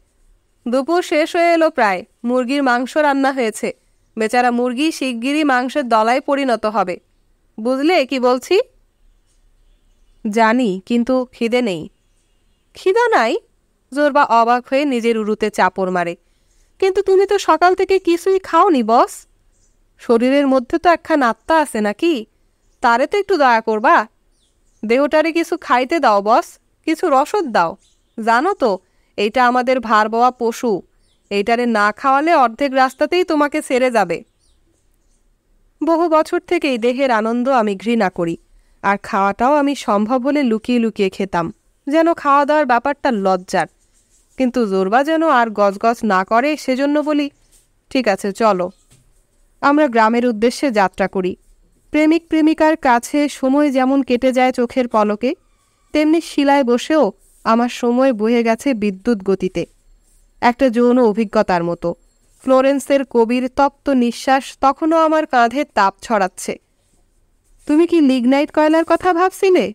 দুপুর শেষ হয়ে এলো প্রায়, মুরগির মাংস রান্না হয়েছে। বেচারা মুরগি শিগগিরই মাংসের দলায় পরিণত হবে। বুঝলে কি বলছি? জানি, কিন্তু খিদে নেই। খিদা নাই? জোরবা অবাক হয়ে নিজের উরুতে চাপড় মারে। কিন্তু তুমি তো সকাল থেকে কিছুই খাওনি বস। শরীরের মধ্যে তো একখান আত্মা আছে নাকি? তারে তো একটু দয়া করবা। দেহটারে কিছু খাইতে দাও বস, কিছু রসদ দাও। জানো তো এইটা আমাদের ভার বওয়া পশু, এইটারে না খাওয়ালে অর্ধেক রাস্তাতেই তোমাকে ছেড়ে যাবে। বহু বছর থেকেই দেহের আনন্দ আমি ঘৃণা করি, আর খাওয়াটাও আমি সম্ভব হলে লুকিয়ে লুকিয়ে খেতাম, যেন খাওয়া দাওয়ার ব্যাপারটা লজ্জার। কিন্তু জোরবা যেন আর গজগজ না করে, সেজন্য বলি, ঠিক আছে চলো। আমরা গ্রামের উদ্দেশ্যে যাত্রা করি। প্রেমিক প্রেমিকার কাছে সময় যেমন কেটে যায় চোখের পলকে, তেমনি শিলায় বসেও আমার সময় বয়ে গেছে বিদ্যুৎ গতিতে, একটা যৌন অভিজ্ঞতার মতো। ফ্লোরেন্সের কবির তপ্ত নিঃশ্বাস তখনও আমার কাঁধে তাপ ছড়াচ্ছে। তুমি কি লিগনাইট কয়লার কথা ভাবছিলে?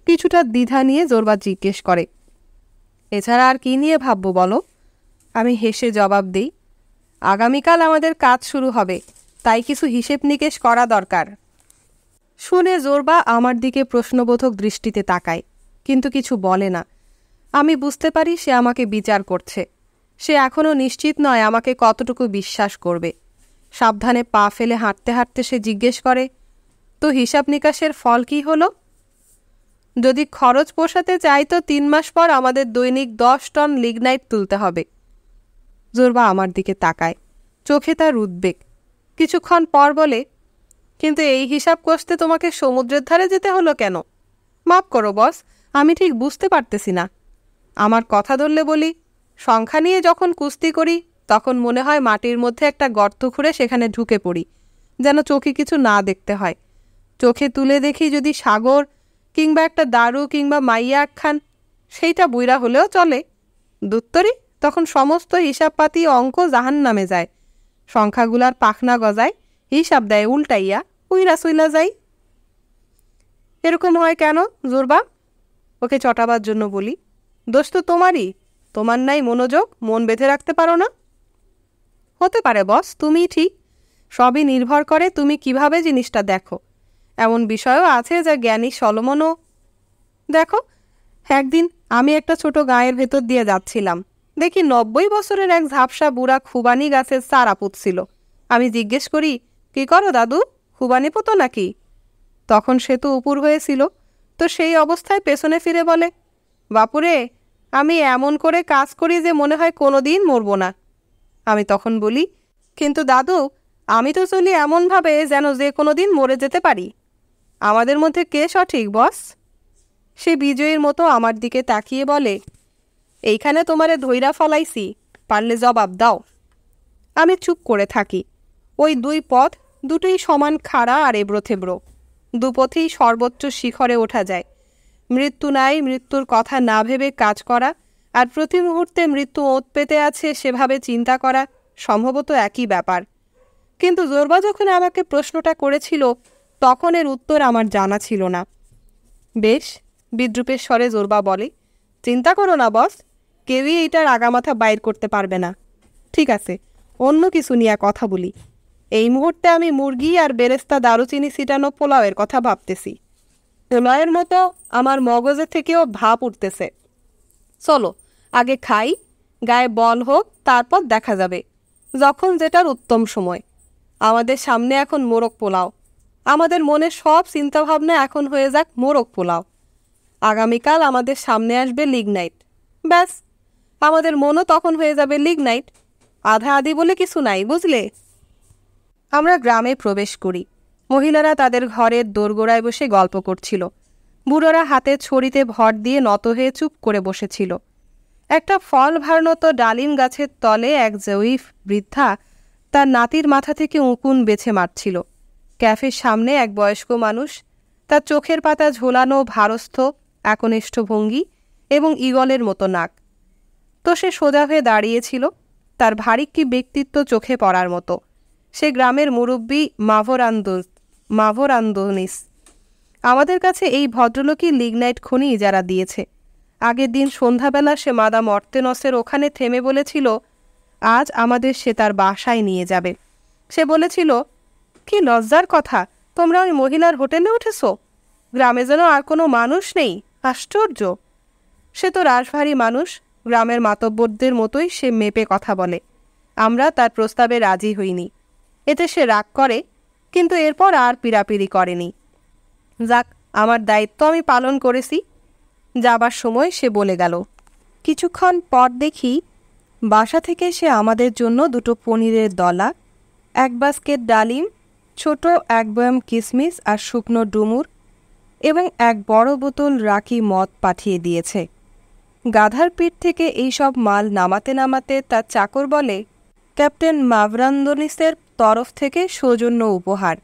কিছুটা দ্বিধা নিয়ে জোরবা জিজ্ঞেস করে। এছাড়া আর কি নিয়ে ভাববো বলো? আমি হেসে জবাব দিই, আগামীকাল আমাদের কাজ শুরু হবে, তাই কিছু হিসেব নিকেশ করা দরকার। শুনে জোরবা আমার দিকে প্রশ্নবোধক দৃষ্টিতে তাকায়, কিন্তু কিছু বলে না। আমি বুঝতে পারি সে আমাকে বিচার করছে। সে এখনও নিশ্চিত নয় আমাকে কতটুকু বিশ্বাস করবে। সাবধানে পা ফেলে হাঁটতে হাঁটতে সে জিজ্ঞেস করে, তো হিসাব নিকাশের ফল কি হলো? যদি খরচ পোষাতে চাই তো 3 মাস পর আমাদের দৈনিক 10 টন লিগনাইট তুলতে হবে। জোরবা আমার দিকে তাকায়, চোখে তার উদ্বেগ। কিছুক্ষণ পর বলে, কিন্তু এই হিসাব কষতে তোমাকে সমুদ্রের ধারে যেতে হলো কেন? মাফ করো বস, আমি ঠিক বুঝতে পারতেছি না। আমার কথা ধরলে বলি, সংখ্যা নিয়ে যখন কুস্তি করি তখন মনে হয় মাটির মধ্যে একটা গর্ত খুঁড়ে সেখানে ঢুকে পড়ি, যেন চোখে কিছু না দেখতে হয়। চোখে তুলে দেখি যদি সাগর কিংবা একটা দারু কিংবা মাইয়া একখান, সেইটা বুইরা হলেও চলে। দুত্তরি তখন সমস্ত হিসাবপাতি অঙ্ক জাহান নামে যায়। সংখ্যাগুলার পাখনা গজায়, হিসাব দেয় উল্টাইয়া, উইরা সুইলা যাই। এরকম হয় কেন জোরবা? ওকে চটাবার জন্য বলি, দোষ তো তোমারই। তোমার নাই মনোযোগ, মন বেঁধে রাখতে পারো না। হতে পারে বস, তুমিই ঠিক। সবই নির্ভর করে তুমি কিভাবে জিনিসটা দেখো। এমন বিষয়ও আছে যা জ্ঞানী সলোমনও। দেখো, একদিন আমি একটা ছোট গাঁয়ের ভেতর দিয়ে যাচ্ছিলাম। দেখি 90 বছরের এক ঝাপসা বুড়া খুবানি গাছের চারা পুঁতছিল। আমি জিজ্ঞেস করি, কি করো দাদু, খুবানি পোতো নাকি? তখন সে তো উপুর হয়েছিল, তো সেই অবস্থায় পেছনে ফিরে বলে, বাপুরে, আমি এমন করে কাজ করি যে মনে হয় কোনোদিন মরব না। আমি তখন বলি, কিন্তু দাদু, আমি তো চলি এমনভাবে যেন যে কোনো দিন মরে যেতে পারি। আমাদের মধ্যে কে সঠিক বস? সে বিজয়ীর মতো আমার দিকে তাকিয়ে বলে, এইখানে তোমারে ধইরা ফলাইছি, পারলে জবাব দাও। আমি চুপ করে থাকি। ওই 2 পথ, দুটোই সমান খাড়া আর এবড়োথেবড়ো। দুপথেই সর্বোচ্চ শিখরে ওঠা যায়। মৃত্যু নাই, মৃত্যুর কথা না ভেবে কাজ করা, আর প্রতি মুহূর্তে মৃত্যু ওঁত পেতে আছে সেভাবে চিন্তা করা সম্ভবত একই ব্যাপার। কিন্তু জোরবা যখন আমাকে প্রশ্নটা করেছিল তখন এর উত্তর আমার জানা ছিল না। বেশ, বিদ্রুপের স্বরে জোরবা বলে, চিন্তা করো না বস, কেউই এইটার আগামাথা বাইর করতে পারবে না। ঠিক আছে, অন্য কিছু নিয়ে কথা বলি। এই মুহূর্তে আমি মুরগি আর বেরেস্তা দারুচিনি ছিটানো পোলাওয়ের কথা ভাবতেছি। পোলাওয়ের মতো আমার মগজের থেকেও ভাব উঠতেছে। চলো আগে খাই, গায়ে বল হোক, তারপর দেখা যাবে যখন যেটার উত্তম সময়। আমাদের সামনে এখন মোরগ পোলাও। আমাদের মনে সব চিন্তাভাবনা এখন হয়ে যাক মোরগ পোলাও। আগামীকাল আমাদের সামনে আসবে লিগনাইট। ব্যাস, আমাদের মনও তখন হয়ে যাবে লিগনাইট। আধা আধি বলে কিছু নাই, বুঝলে? আমরা গ্রামে প্রবেশ করি। মহিলারা তাদের ঘরের দোরগোড়ায় বসে গল্প করছিল। বুড়োরা হাতে ছড়িতে ভর দিয়ে নত হয়ে চুপ করে বসেছিল। একটা ফল ভারনত ডালিম গাছের তলে এক জয়ীফ বৃদ্ধা তার নাতির মাথা থেকে উকুন বেছে মারছিল। ক্যাফের সামনে এক বয়স্ক মানুষ, তার চোখের পাতা ঝোলানো ভারস্থ একনিষ্ঠ ভঙ্গি এবং ঈগলের মতো নাক। তো সে সোজা হয়ে দাঁড়িয়েছিল, তার ভারী কি ব্যক্তিত্ব চোখে পড়ার মতো। সে গ্রামের মুরব্বী মাভোরান্দোনিস। আমাদের কাছে এই ভদ্রলোকই লিগনাইট খনি যারা দিয়েছে। আগের দিন সন্ধ্যাবেলা সে মাদাম অর্তেনসের ওখানে থেমে বলেছিল, আজ আমাদের সে তার বাসায় নিয়ে যাবে। সে বলেছিল, কি লজ্জার কথা, তোমরা ওই মহিলার হোটেলে উঠেছ? গ্রামে যেন আর কোনো মানুষ নেই, আশ্চর্য। সে তো রাশভারী মানুষ, গ্রামের মাতব্বরদের মতোই সে মেপে কথা বলে। আমরা তার প্রস্তাবে রাজি হইনি। এতে সে রাগ করে, কিন্তু এরপর আর পিড়াপিড়ি করেনি। যাক, আমার দায়িত্ব আমি পালন করেছি। যাবার সময় সে বলে গেল। কিছুক্ষণ পর দেখি বাসা থেকে সে আমাদের জন্য 2 পনিরের দলা, 1 বাস্কেট ডালিম, ছোট এক বয়াম কিসমিস আর শুকনো ডুমুর এবং এক বড় বোতল রাকি মদ পাঠিয়ে দিয়েছে। গাধার পিঠ থেকে এইসব মাল নামাতে নামাতে তার চাকর বলে, ক্যাপ্টেন মাভরান্দনিসের তরফ থেকে সৌজন্য উপহার।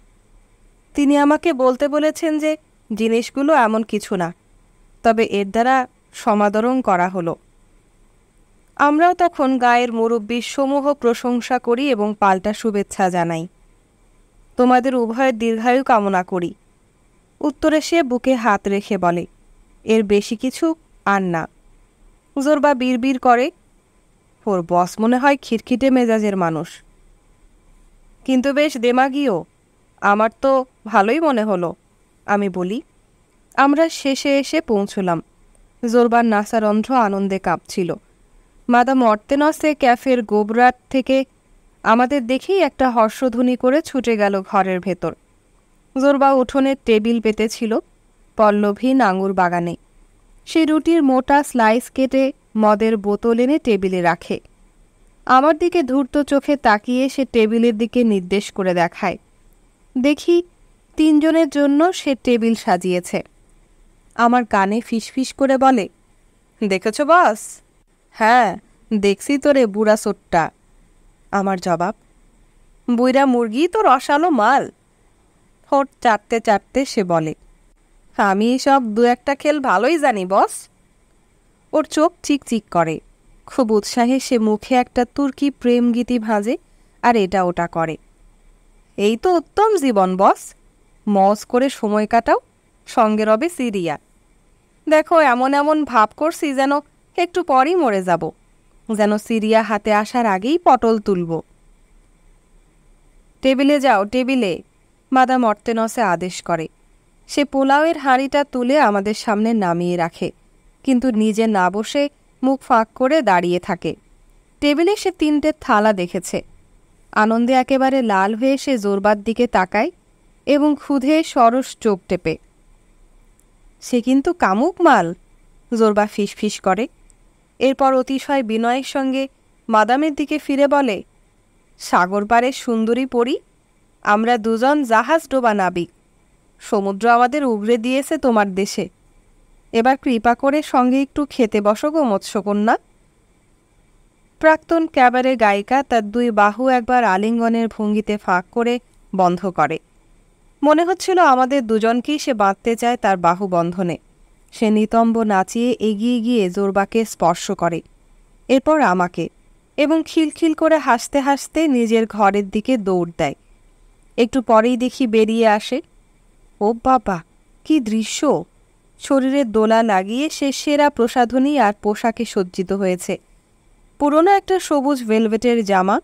তিনি আমাকে বলতে বলেছেন যে জিনিসগুলো এমন কিছু না, তবে এর দ্বারা সমাদরণ করা হলো। আমরাও তখন গায়ের মুরব্বীর সমূহ প্রশংসা করি এবং পাল্টা শুভেচ্ছা জানাই। তোমাদের উভয়ের দীর্ঘায়ু কামনা করি। উত্তরে সে বুকে হাত রেখে বলে, এর বেশি কিছু আর না। জোরবা বিড়বিড় করে, ওর বস মনে হয় খিটখিটে মেজাজের মানুষ, কিন্তু বেশ দেমাগীও। আমার তো ভালোই মনে হলো। আমি বলি, আমরা শেষে এসে পৌঁছলাম। জোরবার নাসারন্ধ্র আনন্দে কাঁপছিল। মাদাম অর্তেনসে ক্যাফের গোবরাট থেকে আমাদের দেখেই একটা হর্ষধ্বনি করে ছুটে গেল ঘরের ভেতর। জোরবা উঠোনের টেবিল পেতেছিল পল্লবহীন আঙুর বাগানে। সে রুটির মোটা স্লাইস কেটে মদের বোতল এনে টেবিলে রাখে। আমার দিকে ধূর্ত চোখে তাকিয়ে সে টেবিলের দিকে নির্দেশ করে দেখায়। দেখি 3 জনের জন্য সে টেবিল সাজিয়েছে। আমার কানে ফিসফিস করে বলে, দেখেছ বস? হ্যাঁ, দেখছি তোরে বুড়া সোট্টা। আমার জবাব, বুইরা মুরগি তো রসালো মাল। ঠোঁট চাটতে চাটতে সে বলে, আমি সব 2-1টা খেল ভালোই জানি বস। ওর চোখ চিকচিক করে। খুব উৎসাহে সে মুখে একটা তুর্কি প্রেম গীতি ভাঁজে আর এটা ওটা করে। এই তো উত্তম জীবন বস, মজ করে সময় কাটাও, সঙ্গে রবে সিরিয়া। দেখো এমন এমন ভাব করছি যেন একটু পরই মরে যাব, যেন সিরিয়া হাতে আসার আগেই পটল তুলব। টেবিলে যাও, টেবিলে, মাদাম অর্তেনসে আদেশ করে। সে পোলাওয়ের হাঁড়িটা তুলে আমাদের সামনে নামিয়ে রাখে, কিন্তু নিজে না বসে মুখ ফাঁক করে দাঁড়িয়ে থাকে। টেবিলে সে 3টে থালা দেখেছে। আনন্দে একেবারে লাল হয়ে সে জোরবার দিকে তাকায় এবং ক্ষুধে সরস চোখ টেপে। সে কিন্তু কামুক মাল, জোরবা ফিসফিস করে। এরপর অতিশয় বিনয়ের সঙ্গে মাদামের দিকে ফিরে বলে, সাগর পাড়ের সুন্দরী পরী, আমরা 2 জন জাহাজ ডোবা নাবিক। সমুদ্র আমাদের উগরে দিয়েছে তোমার দেশে। এবার কৃপা করে সঙ্গে একটু খেতে বসো গো মৎস্যকন্যা। প্রাক্তন ক্যাবারে গায়িকা তার 2 বাহু একবার আলিঙ্গনের ভঙ্গিতে ফাঁক করে বন্ধ করে। মনে হচ্ছিল আমাদের 2 জনকেই সে বাঁধতে চায় তার বাহু বন্ধনে। সে নিতম্ব নাচিয়ে এগিয়ে গিয়ে জোরবাকে স্পর্শ করে, এরপর আমাকে, এবং খিলখিল করে হাসতে হাসতে নিজের ঘরের দিকে দৌড় দেয়। একটু পরেই দেখি বেরিয়ে আসে। ও বাবা, কি দৃশ্য! শরীরে দোলা লাগিয়ে সে সেরা প্রসাধনী আর পোশাকে সজ্জিত হয়েছে। পুরনো একটা সবুজ ভেলভেটের জামা,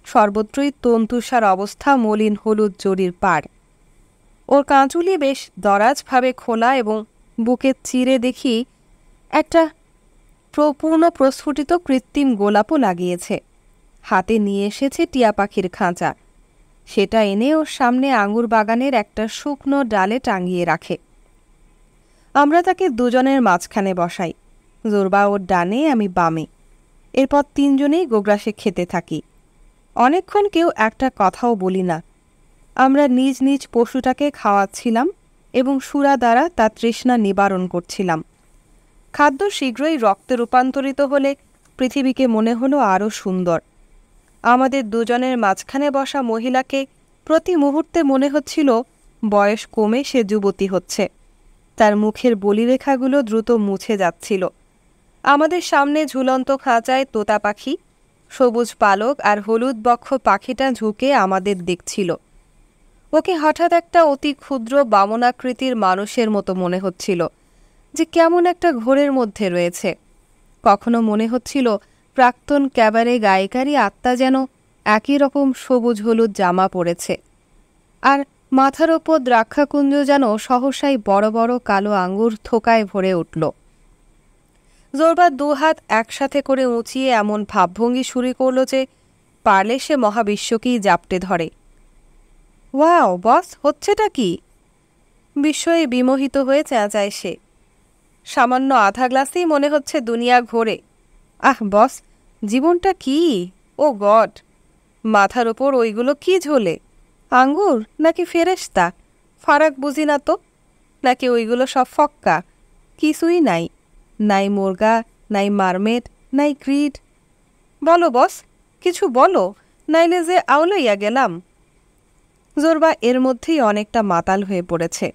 সর্বত্রই তন্তুসার অবস্থা, মলিন হলুদ জরির পাড়। ওর কাঁচুলি বেশ দরাজভাবে খোলা এবং বুকে চিরে দেখি একটা পূর্ণ প্রস্ফুটিত কৃত্রিম গোলাপও লাগিয়েছে। হাতে নিয়ে এসেছে টিয়া পাখির খাঁচা। সেটা এনে ওর সামনে আঙুর বাগানের একটা শুকনো ডালে টাঙিয়ে রাখে। আমরা তাকে 2 জনের মাঝখানে বসাই, জোরবা ওর ডানে, আমি বামে। এরপর 3 জনেই গোগ্রাসে খেতে থাকি। অনেকক্ষণ কেউ একটা কথাও বলি না। আমরা নিজ নিজ পশুটাকে খাওয়াচ্ছিলাম এবং সুরা দ্বারা তার তৃষ্ণা নিবারণ করছিলাম। খাদ্য শীঘ্রই রক্তে রূপান্তরিত হলে পৃথিবীকে মনে হলো আরও সুন্দর। আমাদের 2 জনের মাঝখানে বসা মহিলাকে প্রতি মুহূর্তে মনে হচ্ছিল বয়স কমে সে যুবতী হচ্ছে। তার মুখের বলিরেখাগুলো দ্রুত মুছে যাচ্ছিল। আমাদের সামনে ঝুলন্ত খাঁচায় তোতা পাখি, সবুজ পালক আর হলুদ বক্ষ পাখিটা ঝুঁকে আমাদের দেখছিল। ওকে হঠাৎ একটা অতি ক্ষুদ্র বামনাকৃতির মানুষের মতো মনে হচ্ছিল, যে কেমন একটা ঘোরের মধ্যে রয়েছে। কখনো মনে হচ্ছিল প্রাক্তন ক্যাবারে গায়িকারই আত্মা যেন একই রকম সবুজ হলুদ জামা পরেছে, আর মাথার ওপর দ্রাক্ষাকুঞ্জ যেন সহসাই বড় বড় কালো আঙ্গুর থোকায় ভরে উঠল। জোরবার 2 হাত একসাথে করে উঁচিয়ে এমন ভাবভঙ্গি শুরু করল যে পারলে সে মহাবিশ্বকেই জাপটে ধরে। ওয়াও বস, হচ্ছেটা কি? বিস্ময়ে বিমোহিত হয়ে চেঁচায় সে। সামান্য আধা গ্লাসেই মনে হচ্ছে দুনিয়া ঘোরে। আহ বস, জীবনটা কি! ও গড, মাথার ওপর ওইগুলো কি ঝোলে? আঙ্গুর নাকি ফেরেশতা? ফারাক বুঝি না তো। নাকি ওইগুলো সব ফক্কা? কিছুই নাই, নাই মুরগা, নাই মারমেড, নাই গ্রিড। বলো বস, কিছু বলো, নাইলে যে আউলাইয়া গেলাম। জোরবা এর মধ্যেই অনেকটা মাতাল হয়ে পড়েছে।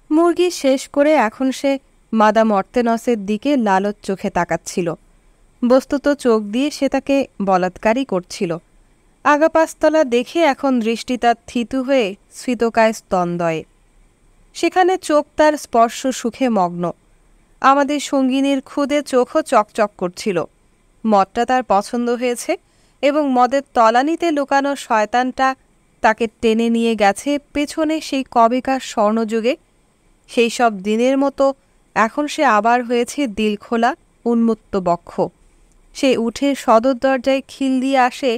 মুরগি শেষ করে এখন সে মাদাম অর্তেনসের দিকে লালচ চোখে তাকাচ্ছিল। বস্তুত চোখ দিয়ে সে তাকে বলাৎকারই করছিল। আগাপাস্তলা দেখে এখন দৃষ্টি তার থিতু হয়ে স্ফীতকায় স্তন্দয়ে। সেখানে চোখ তার স্পর্শ সুখে মগ্ন। আমাদের সঙ্গিনীর ক্ষুদে চোখও চকচক করছিল। মদটা তার পছন্দ হয়েছে এবং মদের তলানিতে লুকানো শয়তানটা তাকে টেনে নিয়ে গেছে পেছনে সেই কবেকার স্বর্ণযুগে। সেই সব দিনের মতো এখন সে আবার হয়েছে দিলখোলা, উন্মুক্ত বক্ষ। সে উঠে সদর দরজায় খিল দিয়ে আসে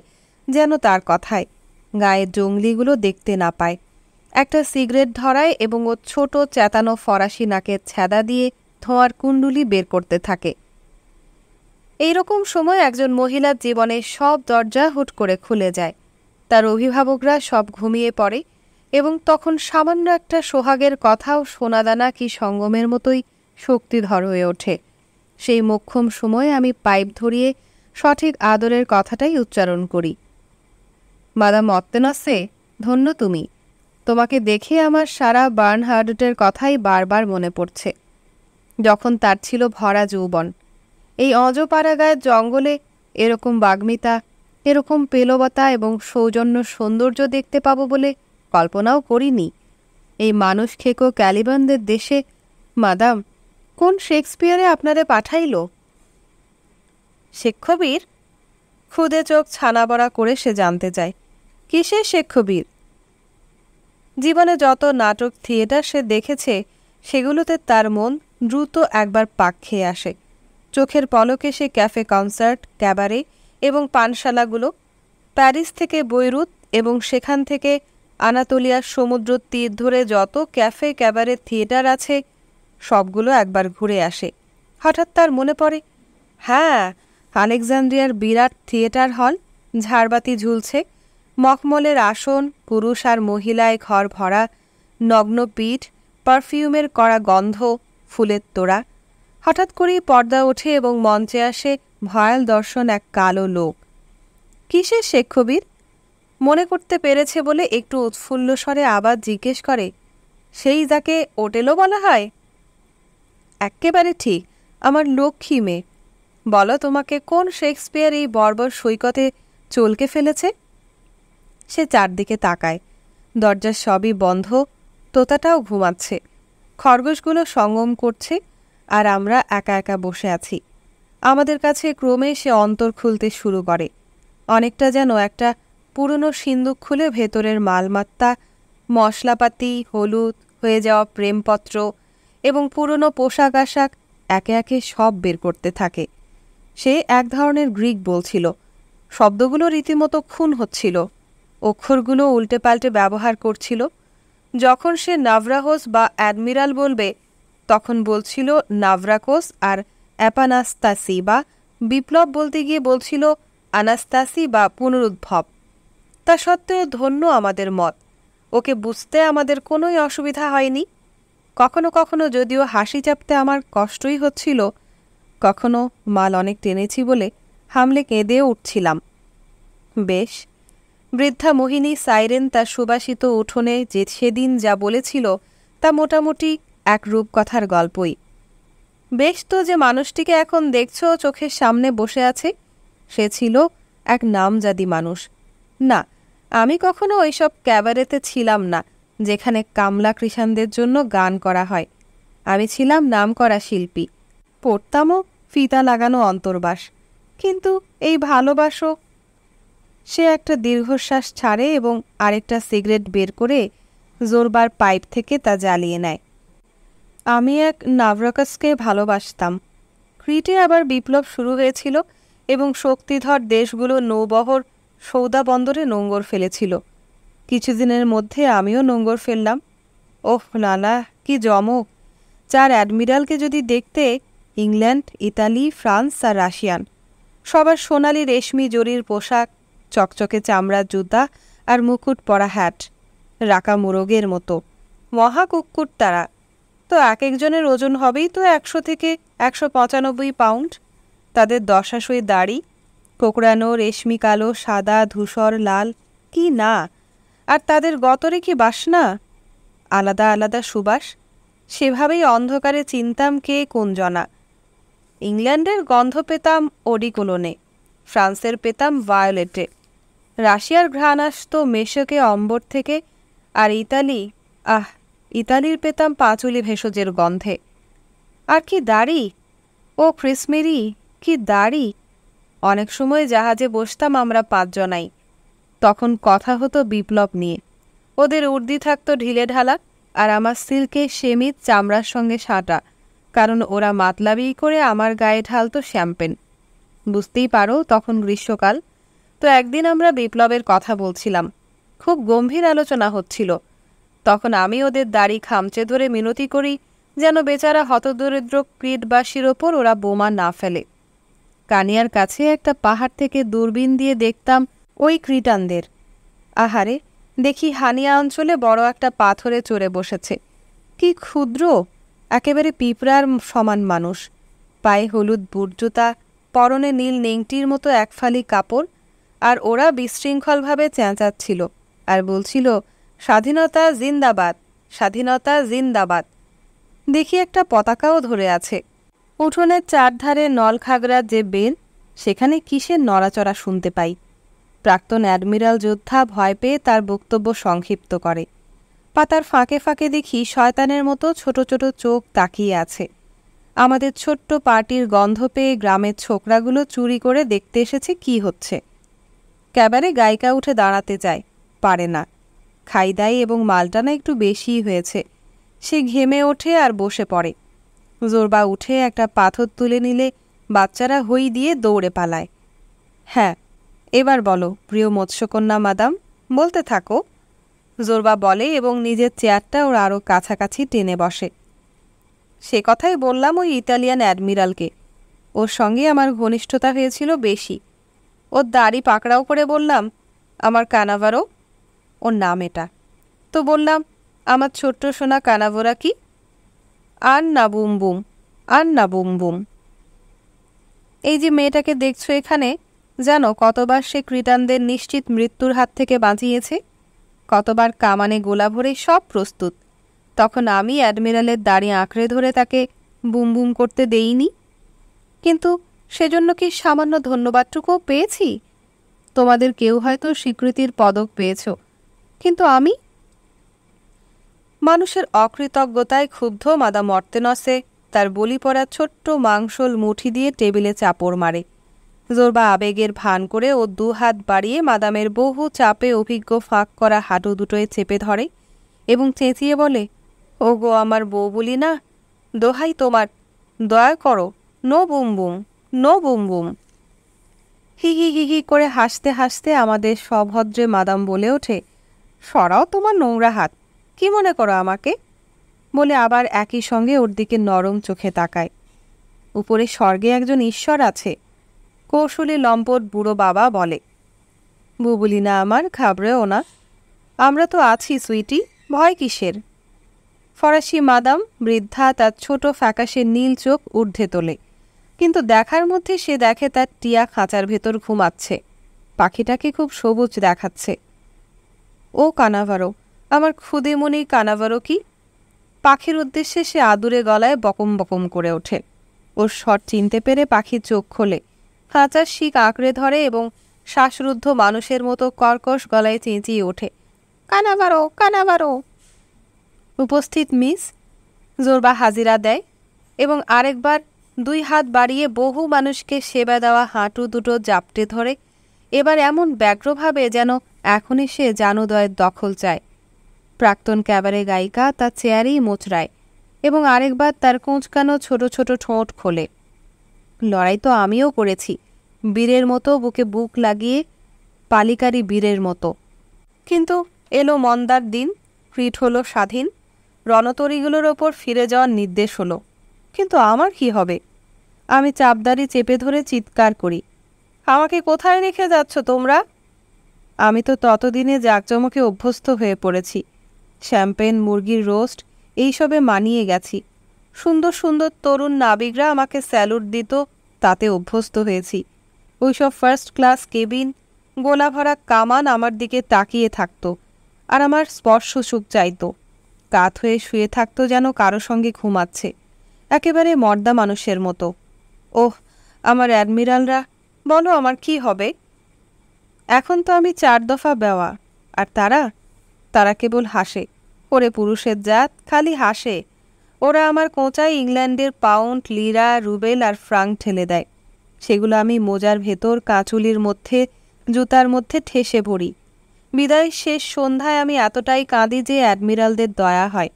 যেন তার কথায় গায়ের জঙ্গলিগুলো দেখতে না পায়। একটা সিগারেট ধরায় এবং ও ছোট চেতানো ফরাসি নাকের ছ্যাদা দিয়ে ধোঁয়ার কুণ্ডুলি বের করতে থাকে। এইরকম সময় একজন মহিলার জীবনের সব দরজা হুট করে খুলে যায়। তার অভিভাবকরা সব ঘুমিয়ে পড়ে এবং তখন সামান্য একটা সোহাগের কথাও সোনাদানা কি সঙ্গমের মতোই শক্তিধর হয়ে ওঠে। সেই মোক্ষম সময়ে আমি পাইপ ধরিয়ে সঠিক আদরের কথাটাই উচ্চারণ করি। মাদাম অর্তেনসে, ধন্য তুমি। তোমাকে দেখে আমার সারা বার্নহার্ডের কথাই বারবার মনে পড়ছে, যখন তার ছিল ভরা যৌবন। এই অজপাড়াগায়ের জঙ্গলে এরকম বাগ্মিতা, এরকম পেলবতা এবং সৌজন্য সৌন্দর্য দেখতে পাবো বলে কল্পনাও করিনি। এই মানুষ খেকো ক্যালিবানদের দেশে মাদাম, কোন শেক্সপিয়ারে আপনারে পাঠাইল? শেক্ষবীর? ক্ষুদে চোখ ছানাবড়া করে সে জানতে চায়, কিসের শেক্ষবীর? জীবনে যত নাটক থিয়েটার সে দেখেছে সেগুলোতে তার মন দ্রুত একবার পাক খেয়ে আসে। চোখের পলকে সে ক্যাফে কনসার্ট, ক্যাবারে এবং পানশালাগুলো, প্যারিস থেকে বৈরুত এবং সেখান থেকে আনাতোলিয়ার সমুদ্র তীর ধরে যত ক্যাফে ক্যাবারে থিয়েটার আছে সবগুলো একবার ঘুরে আসে। হঠাৎ তার মনে পড়ে, হ্যাঁ, আলেকজান্দ্রিয়ার বিরাট থিয়েটার হল, ঝাড়বাতি ঝুলছে, মখমলের আসন, পুরুষ আর মহিলায় ঘর ভরা, নগ্ন পিঠ, পারফিউমের কড়া গন্ধ, ফুলের তোড়া। হঠাৎ করেই পর্দা ওঠে এবং মঞ্চে আসে ভয়াল দর্শন এক কালো লোক। কিসের শেক্ষবীর? মনে করতে পেরেছে বলে একটু উৎফুল্ল স্বরে আবার জিজ্ঞেস করে, সেই যাকে ওটেলো বলা হয়? এক্কেবারে ঠিক, আমার লক্ষ্মী মেয়ে। বলো, তোমাকে কোন শেক্সপিয়ার এই বর্বর সৈকতে চলকে ফেলেছে? সে চারদিকে তাকায়। দরজার সবই বন্ধ, তোতাটাও ঘুমাচ্ছে, খরগোশগুলো সঙ্গম করছে, আর আমরা একা একা বসে আছি। আমাদের কাছে ক্রমে সে অন্তর খুলতে শুরু করে, অনেকটা যেন একটা পুরনো সিন্দুক খুলে ভেতরের মালমাত্তা, মশলাপাতি, হলুদ, হয়ে যাওয়া প্রেমপত্র এবং পুরনো পোশাক আশাক একে একে সব বের করতে থাকে। সে এক ধরনের গ্রিক বলছিল, শব্দগুলো রীতিমতো খুন হচ্ছিল, অক্ষরগুলো উল্টে পাল্টে ব্যবহার করছিল। যখন সে নাভরাহোস বা অ্যাডমিরাল বলবে তখন বলছিল নাভরাকোস আর অ্যাপানাস্তাসি, বা বিপ্লব বলতে গিয়ে বলছিল আনাস্তাসি বা পুনরুদ্ভব। তা সত্ত্বেও ধন্য আমাদের মত, ওকে বুঝতে আমাদের কোনোই অসুবিধা হয়নি। কখনো কখনো যদিও হাসি চাপতে আমার কষ্টই হচ্ছিল, কখনো মাল অনেক টেনেছি বলে হামলে কেঁদেও উঠছিলাম। বেশ, বৃদ্ধা মোহিনী সাইরেন তার সুবাসিত উঠোনে যে সেদিন যা বলেছিল তা মোটামুটি এক রূপকথার গল্পই। বেশ তো, যে মানুষটিকে এখন দেখছ চোখের সামনে বসে আছে, সে ছিল এক নামজাদি মানুষ। না, আমি কখনো ওইসব ক্যাবারেতে ছিলাম না যেখানে কামলা কৃষাণদের জন্য গান করা হয়। আমি ছিলাম নামকরা শিল্পী, পড়তামও ফিতা লাগানো অন্তর্বাস। কিন্তু এই ভালোবাসো। সে একটা দীর্ঘশ্বাস ছাড়ে এবং আরেকটা সিগারেট বের করে জোরবার পাইপ থেকে তা জ্বালিয়ে নেয়। আমি এক নাভরাকাসকে ভালোবাসতাম। ক্রিটে আবার বিপ্লব শুরু হয়েছিল এবং শক্তিধর দেশগুলো নৌবহর সৌদা বন্দরে নোঙর ফেলেছিল। কিছুদিনের মধ্যে আমিও নোঙর ফেললাম। ওহ নানা, কি জমক! 4 অ্যাডমিরালকে যদি দেখতে, ইংল্যান্ড, ইতালি, ফ্রান্স আর রাশিয়ান, সবার সোনালি রেশমি জরির পোশাক, চকচকে চামড়ার জুতা আর মুকুট পরা হ্যাট। রাকা মোরগের মতো, মহা কুক্কুট তারা। তো এক একজনের ওজন হবেই তো 100 থেকে 195 পাউন্ড। তাদের দশাশই দাড়ি, কোকড়ানো রেশমি কালো, সাদা, ধূসর, লাল, কি না! আর তাদের গতরে কি বাসনা! আলাদা আলাদা সুবাস। সেভাবেই অন্ধকারে চিনতাম কে কোন জনা। ইংল্যান্ডের গন্ধ পেতাম ওডিকোলনে, ফ্রান্সের পেতাম ভায়োলেটে, রাশিয়ার ঘ্রাণ আসত মেশকে অম্বর থেকে, আর ইতালির পেতাম পাঁচুলি ভেষজের গন্ধে। আর কি দাড়ি! ও ক্রিসমেরি, কি দাড়ি! অনেক সময় জাহাজে বসতাম আমরা 5 জনাই। তখন কথা হতো বিপ্লব নিয়ে। ওদের উর্দি থাকতো ঢিলে ঢালা, আর আমার সিল্কে সেমিত চামড়ার সঙ্গে সাঁটা, কারণ ওরা মাতলাবি করে আমার গায়ে ঢালতো শ্যাম্পেন। বুঝতেই পারো তখন গ্রীষ্মকাল। তো একদিন আমরা বিপ্লবের কথা বলছিলাম, খুব গম্ভীর আলোচনা হচ্ছিল। তখন আমি ওদের দাড়ি খামচে ধরে মিনতি করি যেন বেচারা হতদরিদ্র ক্রিটবাসীর ওপর ওরা বোমা না ফেলে। কানিয়ার কাছে একটা পাহাড় থেকে দূরবীন দিয়ে দেখতাম ওই ক্রিটানদের। আহারে, দেখি হানিয়া অঞ্চলে বড় একটা পাথরে চড়ে বসেছে। কি ক্ষুদ্র, একেবারে পিঁপড়ার সমান মানুষ, পায়ে হলুদ বুটজুতা, পরনে নীল নেংটির মতো একফালি কাপড়, আর ওরা বিশৃঙ্খলভাবে চেঁচাচ্ছিল আর বলছিল, স্বাধীনতা জিন্দাবাদ, স্বাধীনতা জিন্দাবাদ। দেখি একটা পতাকাও ধরে আছে। উঠোনের চারধারে নলখাগড়ার যে বেল, সেখানে কিসের নড়াচড়া শুনতে পাই। প্রাক্তন অ্যাডমিরাল যোদ্ধা ভয় পেয়ে তার বক্তব্য সংক্ষিপ্ত করে। পাতার ফাঁকে ফাঁকে দেখি শয়তানের মতো ছোট ছোট চোখ তাকিয়ে আছে। আমাদের ছোট্ট পার্টির গন্ধ পেয়ে গ্রামের ছোকরাগুলো চুরি করে দেখতে এসেছে কি হচ্ছে। ক্যাবারে গায়িকা উঠে দাঁড়াতে চায়, পারে না। খাইদাই এবং মালটানা একটু বেশিই হয়েছে। সে ঘেমে ওঠে আর বসে পড়ে। জোরবা উঠে একটা পাথর তুলে নিলে বাচ্চারা হই দিয়ে দৌড়ে পালায়। হ্যাঁ, এবার বলো প্রিয় মৎস্যকন্যা মাদাম, বলতে থাকো, জোরবা বলে এবং নিজের চেয়ারটা ওর আরও কাছাকাছি টেনে বসে। সে কথাই বললাম ওই ইতালিয়ান অ্যাডমিরালকে। ওর সঙ্গে আমার ঘনিষ্ঠতা হয়েছিল বেশি। ওর দাড়ি পাকড়াও করে বললাম, আমার কানাভারো, ওর নাম এটা। তো বললাম, আমার ছোট্ট সোনা কানাভোরা কি? আর না বুম বুম, আর না বুম বুম। এই যে মেয়েটাকে দেখছো এখানে, জানো কতবার সে ক্রিটানদের নিশ্চিত মৃত্যুর হাত থেকে বাঁচিয়েছে? কতবার কামানে গোলা ভরে সব প্রস্তুত। তখন আমি অ্যাডমিরালের দাড়ি আঁকড়ে ধরে তাকে বুম বুম করতে দেইনি। কিন্তু সেজন্য কি সামান্য ধন্যবাদটুকুও পেয়েছি? তোমাদের কেউ হয়তো স্বীকৃতির পদক পেয়েছ, কিন্তু আমি? মানুষের অকৃতজ্ঞতায় ক্ষুব্ধ মাদাম অর্তেনসে তার বলি পড়া ছোট্ট মাংসল মুঠি দিয়ে টেবিলে চাপড় মারে। জোরবা আবেগের ভান করে ও 2 হাত বাড়িয়ে মাদামের বহু চাপে অভিজ্ঞ ফাঁক করা হাঁটু দুটোয় চেপে ধরে এবং চেঁচিয়ে বলে, ও গো আমার বউ বলি না, দোহাই তোমার, দয়া করো, no boom boom, no boom boom. হি হি হি হি করে হাসতে হাসতে আমাদের সভদ্রে মাদাম বলে ওঠে, সরাও তোমার নোংরা হাত, কি মনে করো আমাকে? বলে আবার একই সঙ্গে ওর দিকে নরম চোখে তাকায়। উপরে স্বর্গে একজন ঈশ্বর আছে, কৌশলী লম্পট বুড়ো বাবা বলে। বুবুলি না আমার, ঘাবড়েও না, আমরা তো আছি সুইটি, ভয় কিসের? ফরাসি মাদাম বৃদ্ধা তার ছোট ফ্যাকাশে নীল চোখ ঊর্ধ্বে তোলে, কিন্তু দেখার মধ্যে সে দেখে তার টিয়া খাঁচার ভেতর ঘুমাচ্ছে। পাখিটাকে খুব সবুজ দেখাচ্ছে। ও কানাভারো, আমার ক্ষুদিমণি কানাভারো কি? পাখির উদ্দেশ্যে সে আদুরে গলায় বকম বকম করে ওঠে। ওর স্বর চিনতে পেরে পাখির চোখ খোলে, খাঁচার শিক আঁকড়ে ধরে এবং শ্বাসরুদ্ধ মানুষের মতো কর্কশ গলায় চেঁচিয়ে ওঠে, কানাভারো, কানাভারো। উপস্থিত মিস, জোরবা হাজিরা দেয় এবং আরেকবার 2 হাত বাড়িয়ে বহু মানুষকে সেবা দেওয়া হাঁটু দুটো জাপটে ধরে, এবার এমন ব্যগ্রভাবে যেন এখনই সে জানুদয়ের দখল চায়। প্রাক্তন ক্যাবারে গায়িকা তার চেয়ারেই মোচড়ায় এবং আরেকবার তার কোঁচকানো ছোট ছোট ঠোঁট খোলে। লড়াই তো আমিও করেছি, বীরের মতো বুকে বুক লাগিয়ে, পালিকারি বীরের মতো। কিন্তু এলো মন্দার দিন, ক্রিট হলো স্বাধীন, রণতরীগুলোর ওপর ফিরে যাওয়ার নির্দেশ হলো। কিন্তু আমার কি হবে? আমি চাপদারি চেপে ধরে চিৎকার করি, আমাকে কোথায় রেখে যাচ্ছ তোমরা? আমি তো ততদিনে জাঁকজমকে অভ্যস্ত হয়ে পড়েছি। শ্যাম্পেন, মুরগির রোস্ট এইসবে মানিয়ে গেছি। সুন্দর সুন্দর তরুণ নাবিকরা আমাকে স্যালুট দিত, তাতে অভ্যস্ত হয়েছি। ওইসব ফার্স্ট ক্লাস কেবিন, গোলাভরা কামান আমার দিকে তাকিয়ে থাকত, আর আমার স্পর্শ সুখ চাইত। কাত হয়ে শুয়ে থাকতো যেন কারো সঙ্গে ঘুমাচ্ছে, একেবারে মর্দা মানুষের মতো। ওহ, আমার অ্যাডমিরালরা, বলো আমার কি হবে? এখন তো আমি 4 দফা বেওয়া, আর তারা কেবল হাসে। ওরে পুরুষের জাত, খালি হাসে। ওরা আমার কোঁচায় ইংল্যান্ডের পাউন্ড, লিরা, রুবেল আর ফ্রাঙ্ক ঠেলে দেয়। সেগুলো আমি মোজার ভেতর কাঁচুলির মধ্যে, জুতার মধ্যে ঠেসে ভরি। বিদায় শেষ সন্ধ্যায় আমি এতটাই কাঁদি যে অ্যাডমিরালদের দয়া হয়।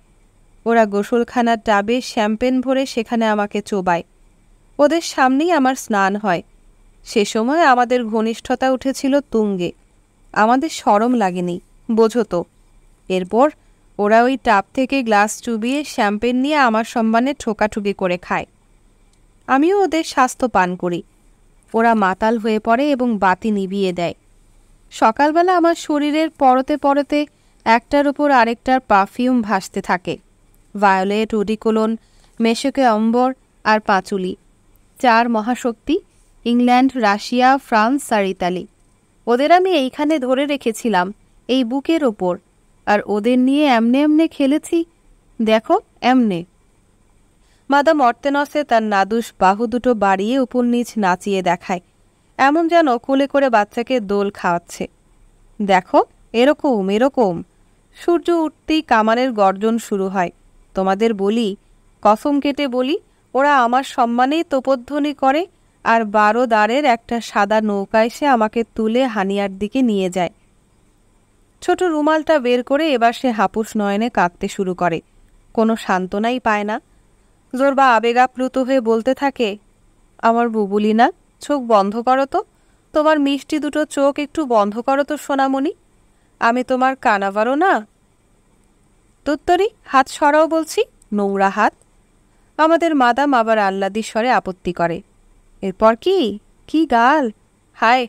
ওরা গোসলখানার টাবে শ্যাম্পেন ভরে সেখানে আমাকে চোবায়। ওদের সামনেই আমার স্নান হয়। সে সময় আমাদের ঘনিষ্ঠতা উঠেছিল তুঙ্গে। আমাদের শরম লাগেনি, বোঝো তো। এরপর ওরা ওই টাব থেকে গ্লাস চুবিয়ে শ্যাম্পেন নিয়ে আমার সম্মানে ঠোকাঠুকি করে খায়। আমিও ওদের স্বাস্থ্য পান করি। ওরা মাতাল হয়ে পড়ে এবং বাতি নিভিয়ে দেয়। সকালবেলা আমার শরীরের পরতে পরতে একটার উপর আরেকটার পারফিউম ভাসতে থাকে। ভায়োলেট, ওডিকোলন, মেশকে অম্বর আর পাঁচুলি। 4 মহাশক্তি, ইংল্যান্ড, রাশিয়া, ফ্রান্স আর ইতালি। ওদের আমি এইখানে ধরে রেখেছিলাম, এই বুকের ওপর, আর ওদের নিয়ে এমনে এমনে খেলেছি। দেখো, এমনে। মাদাম অর্তেনসে তার নাদুস বাহু দুটো বাড়িয়ে উপর নিচ নাচিয়ে দেখায়, এমন যেন কোলে করে বাচ্চাকে দোল খাওয়াচ্ছে। দেখো, এরকম এরকম। সূর্য উঠতেই কামানের গর্জন শুরু হয়। তোমাদের বলি, কসম কেটে বলি, ওরা আমার সম্মানেই তোপধ্বনি করে, আর 12 দাঁড়ের একটা সাদা নৌকা এসে আমাকে তুলে হানিয়ার দিকে নিয়ে যায়। ছোট রুমালটা বের করে এবার সে হাপুস নয়নে কাঁদতে শুরু করে। কোনো সান্ত্বনাই পায় না। জোরবা আবেগাপ্লুত হয়ে বলতে থাকে, আমার বুবুলি না, চোখ বন্ধ করো তো। তোমার মিষ্টি দুটো চোখ একটু বন্ধ করো তো সোনামণি। আমি তোমার কানাবারও না। তুত্তরি, হাত সরাও বলছি, নোংরা হাত। আমাদের মাদাম আবার আহ্লাদি স্বরে আপত্তি করে। এরপর কি গাল! হায়,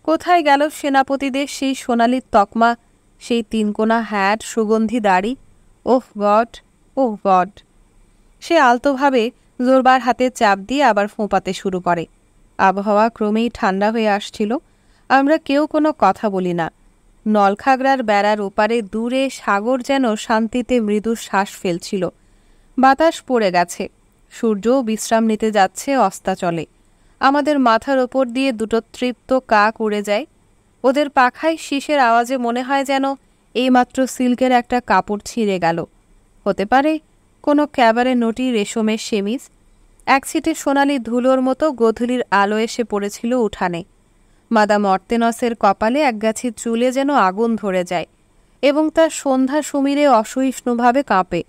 কোথায় গেল সেনাপতিদের সেই সোনালির তকমা, সেই 3 কোনা হ্যাট, সুগন্ধি দাড়ি! ওহ গড, ওহ গড! সে আলতোভাবে জোরবার হাতে চাপ দিয়ে আবার ফোঁপাতে শুরু করে। আবহাওয়া ক্রমেই ঠান্ডা হয়ে আসছিল। আমরা কেউ কোনো কথা বলি না। নলখাগড়ার বেড়ার ওপারে দূরে সাগর যেন শান্তিতে মৃদু শ্বাস ফেলছিল। বাতাস পড়ে গেছে। সূর্যও বিশ্রাম নিতে যাচ্ছে অস্তাচলে। আমাদের মাথার ওপর দিয়ে 2টো তৃপ্ত কাক উড়ে যায়। ওদের পাখায় শীষের আওয়াজে মনে হয় যেন এইমাত্র সিল্কের একটা কাপড় ছিঁড়ে গেল। হতে পারে কোনো ক্যাবারে নটি রেশমের সেমিজ। এক ছিটে সোনালি ধুলোর মতো গোধূলির আলো এসে পড়েছিল উঠানে। মাদাম অর্তেনসের কপালে একগাছি চুলে যেন আগুন ধরে যায়, এবং তার সন্ধ্যা সমীরে অসহিষ্ণুভাবে কাঁপে,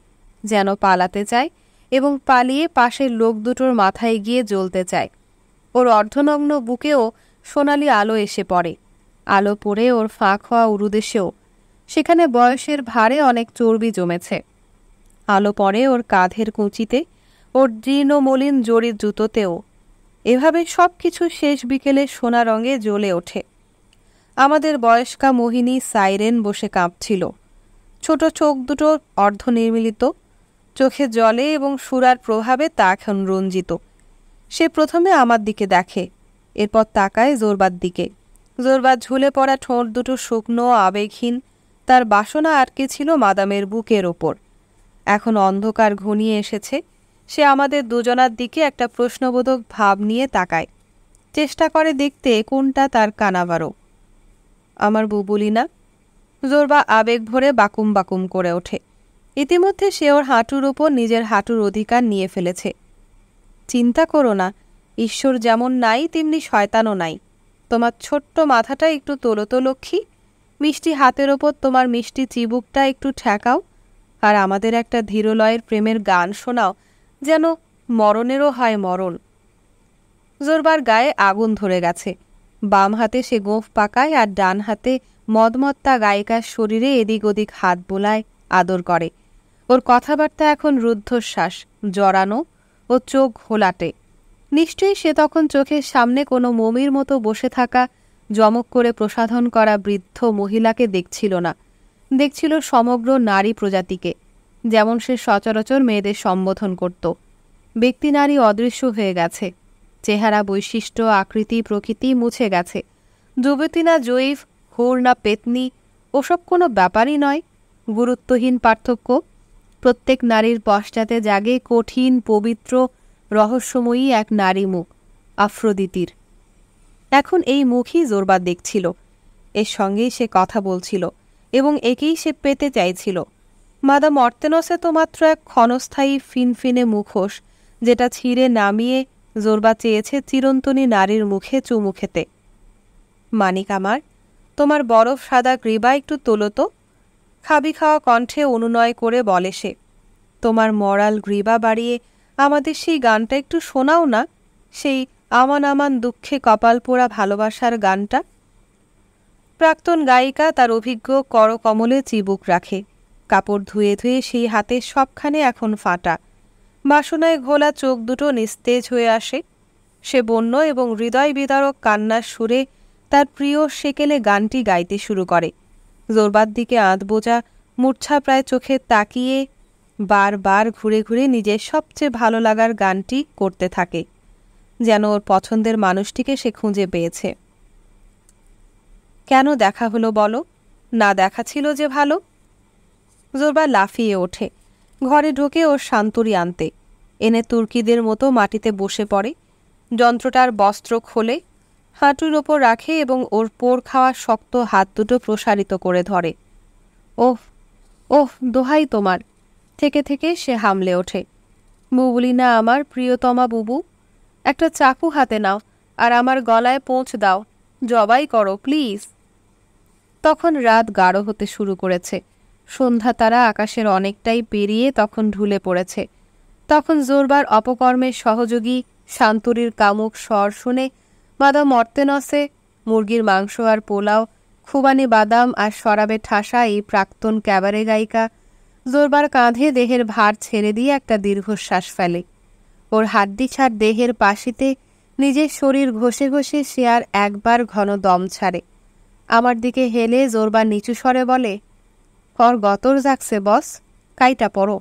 যেন পালাতে চায় এবং পালিয়ে পাশের লোক দুটোর মাথায় গিয়ে জ্বলতে চায়। ওর অর্ধনগ্ন বুকেও সোনালি আলো এসে পড়ে। আলো পড়ে ওর ফাঁক হওয়া উরুদেশেও। সেখানে বয়সের ভারে অনেক চর্বি জমেছে। আলো পড়ে ওর কাঁধের কুঁচিতে, ওর জীর্ণ মলিন জরির জুতোতেও। এভাবে সব কিছু শেষ বিকেলে সোনা রঙে জ্বলে ওঠে। আমাদের বয়স্কা মোহিনী সাইরেন বসে কাঁপছিল। ছোট চোখ দুটো অর্ধনির্মিলিত, চোখে জলে এবং সুরার প্রভাবে তা এখন রঞ্জিত। সে প্রথমে আমার দিকে দেখে, এরপর তাকায় জোরবার দিকে। জোরবার ঝুলে পড়া ঠোঁট দুটো শুকনো, আবেগহীন। তার বাসনা আটকে ছিল মাদামের বুকের ওপর। এখন অন্ধকার ঘনিয়ে এসেছে। সে আমাদের দুজনার দিকে একটা প্রশ্নবোধক ভাব নিয়ে তাকায়, চেষ্টা করে দেখতে কোনটা তার কানাবারো। আমার বুবুলি না? জোরবা আবেগ ভরে বাকুম বাকুম করে ওঠে। ইতিমধ্যে সে ওর হাঁটুর ওপর নিজের হাঁটুর অধিকার নিয়ে ফেলেছে। চিন্তা করো না, ঈশ্বর যেমন নাই তেমনি শয়তানও নাই। তোমার ছোট্ট মাথাটা একটু তোলো তো লক্ষ্মী। মিষ্টি হাতের ওপর তোমার মিষ্টি চিবুকটা একটু ঠেকাও, আর আমাদের একটা ধীরলয়ের প্রেমের গান শোনাও, যেন মরণেরও হয় মরণ। জোরবার গায়ে আগুন ধরে গেছে। বাম হাতে সে গোঁফ পাকায়, আর ডান হাতে মদমত্তা গায়িকার শরীরে এদিক ওদিক হাত বোলায়, আদর করে। ওর কথাবার্তা এখন রুদ্ধশ্বাস, জড়ানো, ও চোখ ঘোলাটে। নিশ্চয়ই সে তখন চোখের সামনে কোনো মমির মতো বসে থাকা জমক করে প্রসাধন করা বৃদ্ধ মহিলাকে দেখছিল না, দেখছিল সমগ্র নারী প্রজাতিকে, যেমন সে সচরাচর মেয়েদের সম্বোধন করত। ব্যক্তি নারী অদৃশ্য হয়ে গেছে, চেহারা বৈশিষ্ট্য আকৃতি প্রকৃতি মুছে গেছে। যুবতী না জয়ীফ, হুর না পেতনি, ওসব কোনো ব্যাপারই নয়, গুরুত্বহীন পার্থক্য। প্রত্যেক নারীর পশ্চাতে জাগে কঠিন পবিত্র রহস্যময়ী এক নারী মুখ, আফ্রোদিতির। এখন এই মুখই জোরবার দেখছিল, এর সঙ্গেই সে কথা বলছিল এবং একেই সে পেতে চাইছিল। মাদাম অর্তেনসে তো মাত্র এক ক্ষণস্থায়ী ফিনফিনে মুখোশ, যেটা ছিঁড়ে নামিয়ে জোরবা চেয়েছে চিরন্তনী নারীর মুখে চুমু খেতে। মানিক আমার, তোমার বরফ সাদা গ্রীবা একটু তোলো তো, খাবি খাওয়া কণ্ঠে অনুনয় করে বলে সে। তোমার মরাল গ্রীবা বাড়িয়ে আমাদের সেই গানটা একটু শোনাও না, সেই আমান আমান দুঃখে কপাল পোড়া ভালোবাসার গানটা। প্রাক্তন গায়িকা তার অভিজ্ঞ করকমলে চিবুক রাখে, কাপড় ধুয়ে ধুয়ে সেই হাতের সবখানে এখন ফাটা, বাসনায় ঘোলা চোখ দুটো নিস্তেজ হয়ে আসে। সে বন্য এবং হৃদয় বিদারক কান্নার সুরে তার প্রিয় সেকেলে গানটি গাইতে শুরু করে। জোরবার দিকে আধবোজা মূর্ছা প্রায় চোখে তাকিয়ে বারবার ঘুরে ঘুরে নিজের সবচেয়ে ভালো লাগার গানটি করতে থাকে, যেন ওর পছন্দের মানুষটিকে সে খুঁজে পেয়েছে। কেন দেখা হলো বলো, না দেখা ছিল যে ভালো। জোরবার লাফিয়ে ওঠে, ঘরে ঢোকে ওর শান্তরি আনতে, এনে তুর্কিদের মতো মাটিতে বসে পড়ে, যন্ত্রটার বস্ত্র খোলে, হাঁটুর ওপর রাখে এবং ওর পোড় খাওয়া শক্ত হাত দুটো প্রসারিত করে ধরে। ওহ ওহ, দোহাই তোমার। থেকে থেকে সে হামলে ওঠে। বুবুলিনা আমার প্রিয়তমা বুবু, একটা চাকু হাতে নাও আর আমার গলায় পোঁচ দাও, জবাই করো প্লিজ। তখন রাত গাঢ় হতে শুরু করেছে, সন্ধ্যা তারা আকাশের অনেকটাই পেরিয়ে তখন ঢুলে পড়েছে। তখন জোরবার অপকর্মের সহযোগী শান্তরির কামুক স্বর শুনে মাদাম অর্তেনসে মুরগির মাংস আর পোলাও, খুবানি বাদাম আর শরাবে ঠাসা এই প্রাক্তন ক্যাবারে গায়িকা জোরবার কাঁধে দেহের ভার ছেড়ে দিয়ে একটা দীর্ঘশ্বাস ফেলে। ওর হাড্ডি ছাড় দেহের পাশিতে নিজের শরীর ঘষে ঘষে সে আর একবার ঘন দম ছাড়ে। আমার দিকে হেলে জোরবার নিচু স্বরে বলে, কর গতর যাকছে বস, কাইটা পড়ো।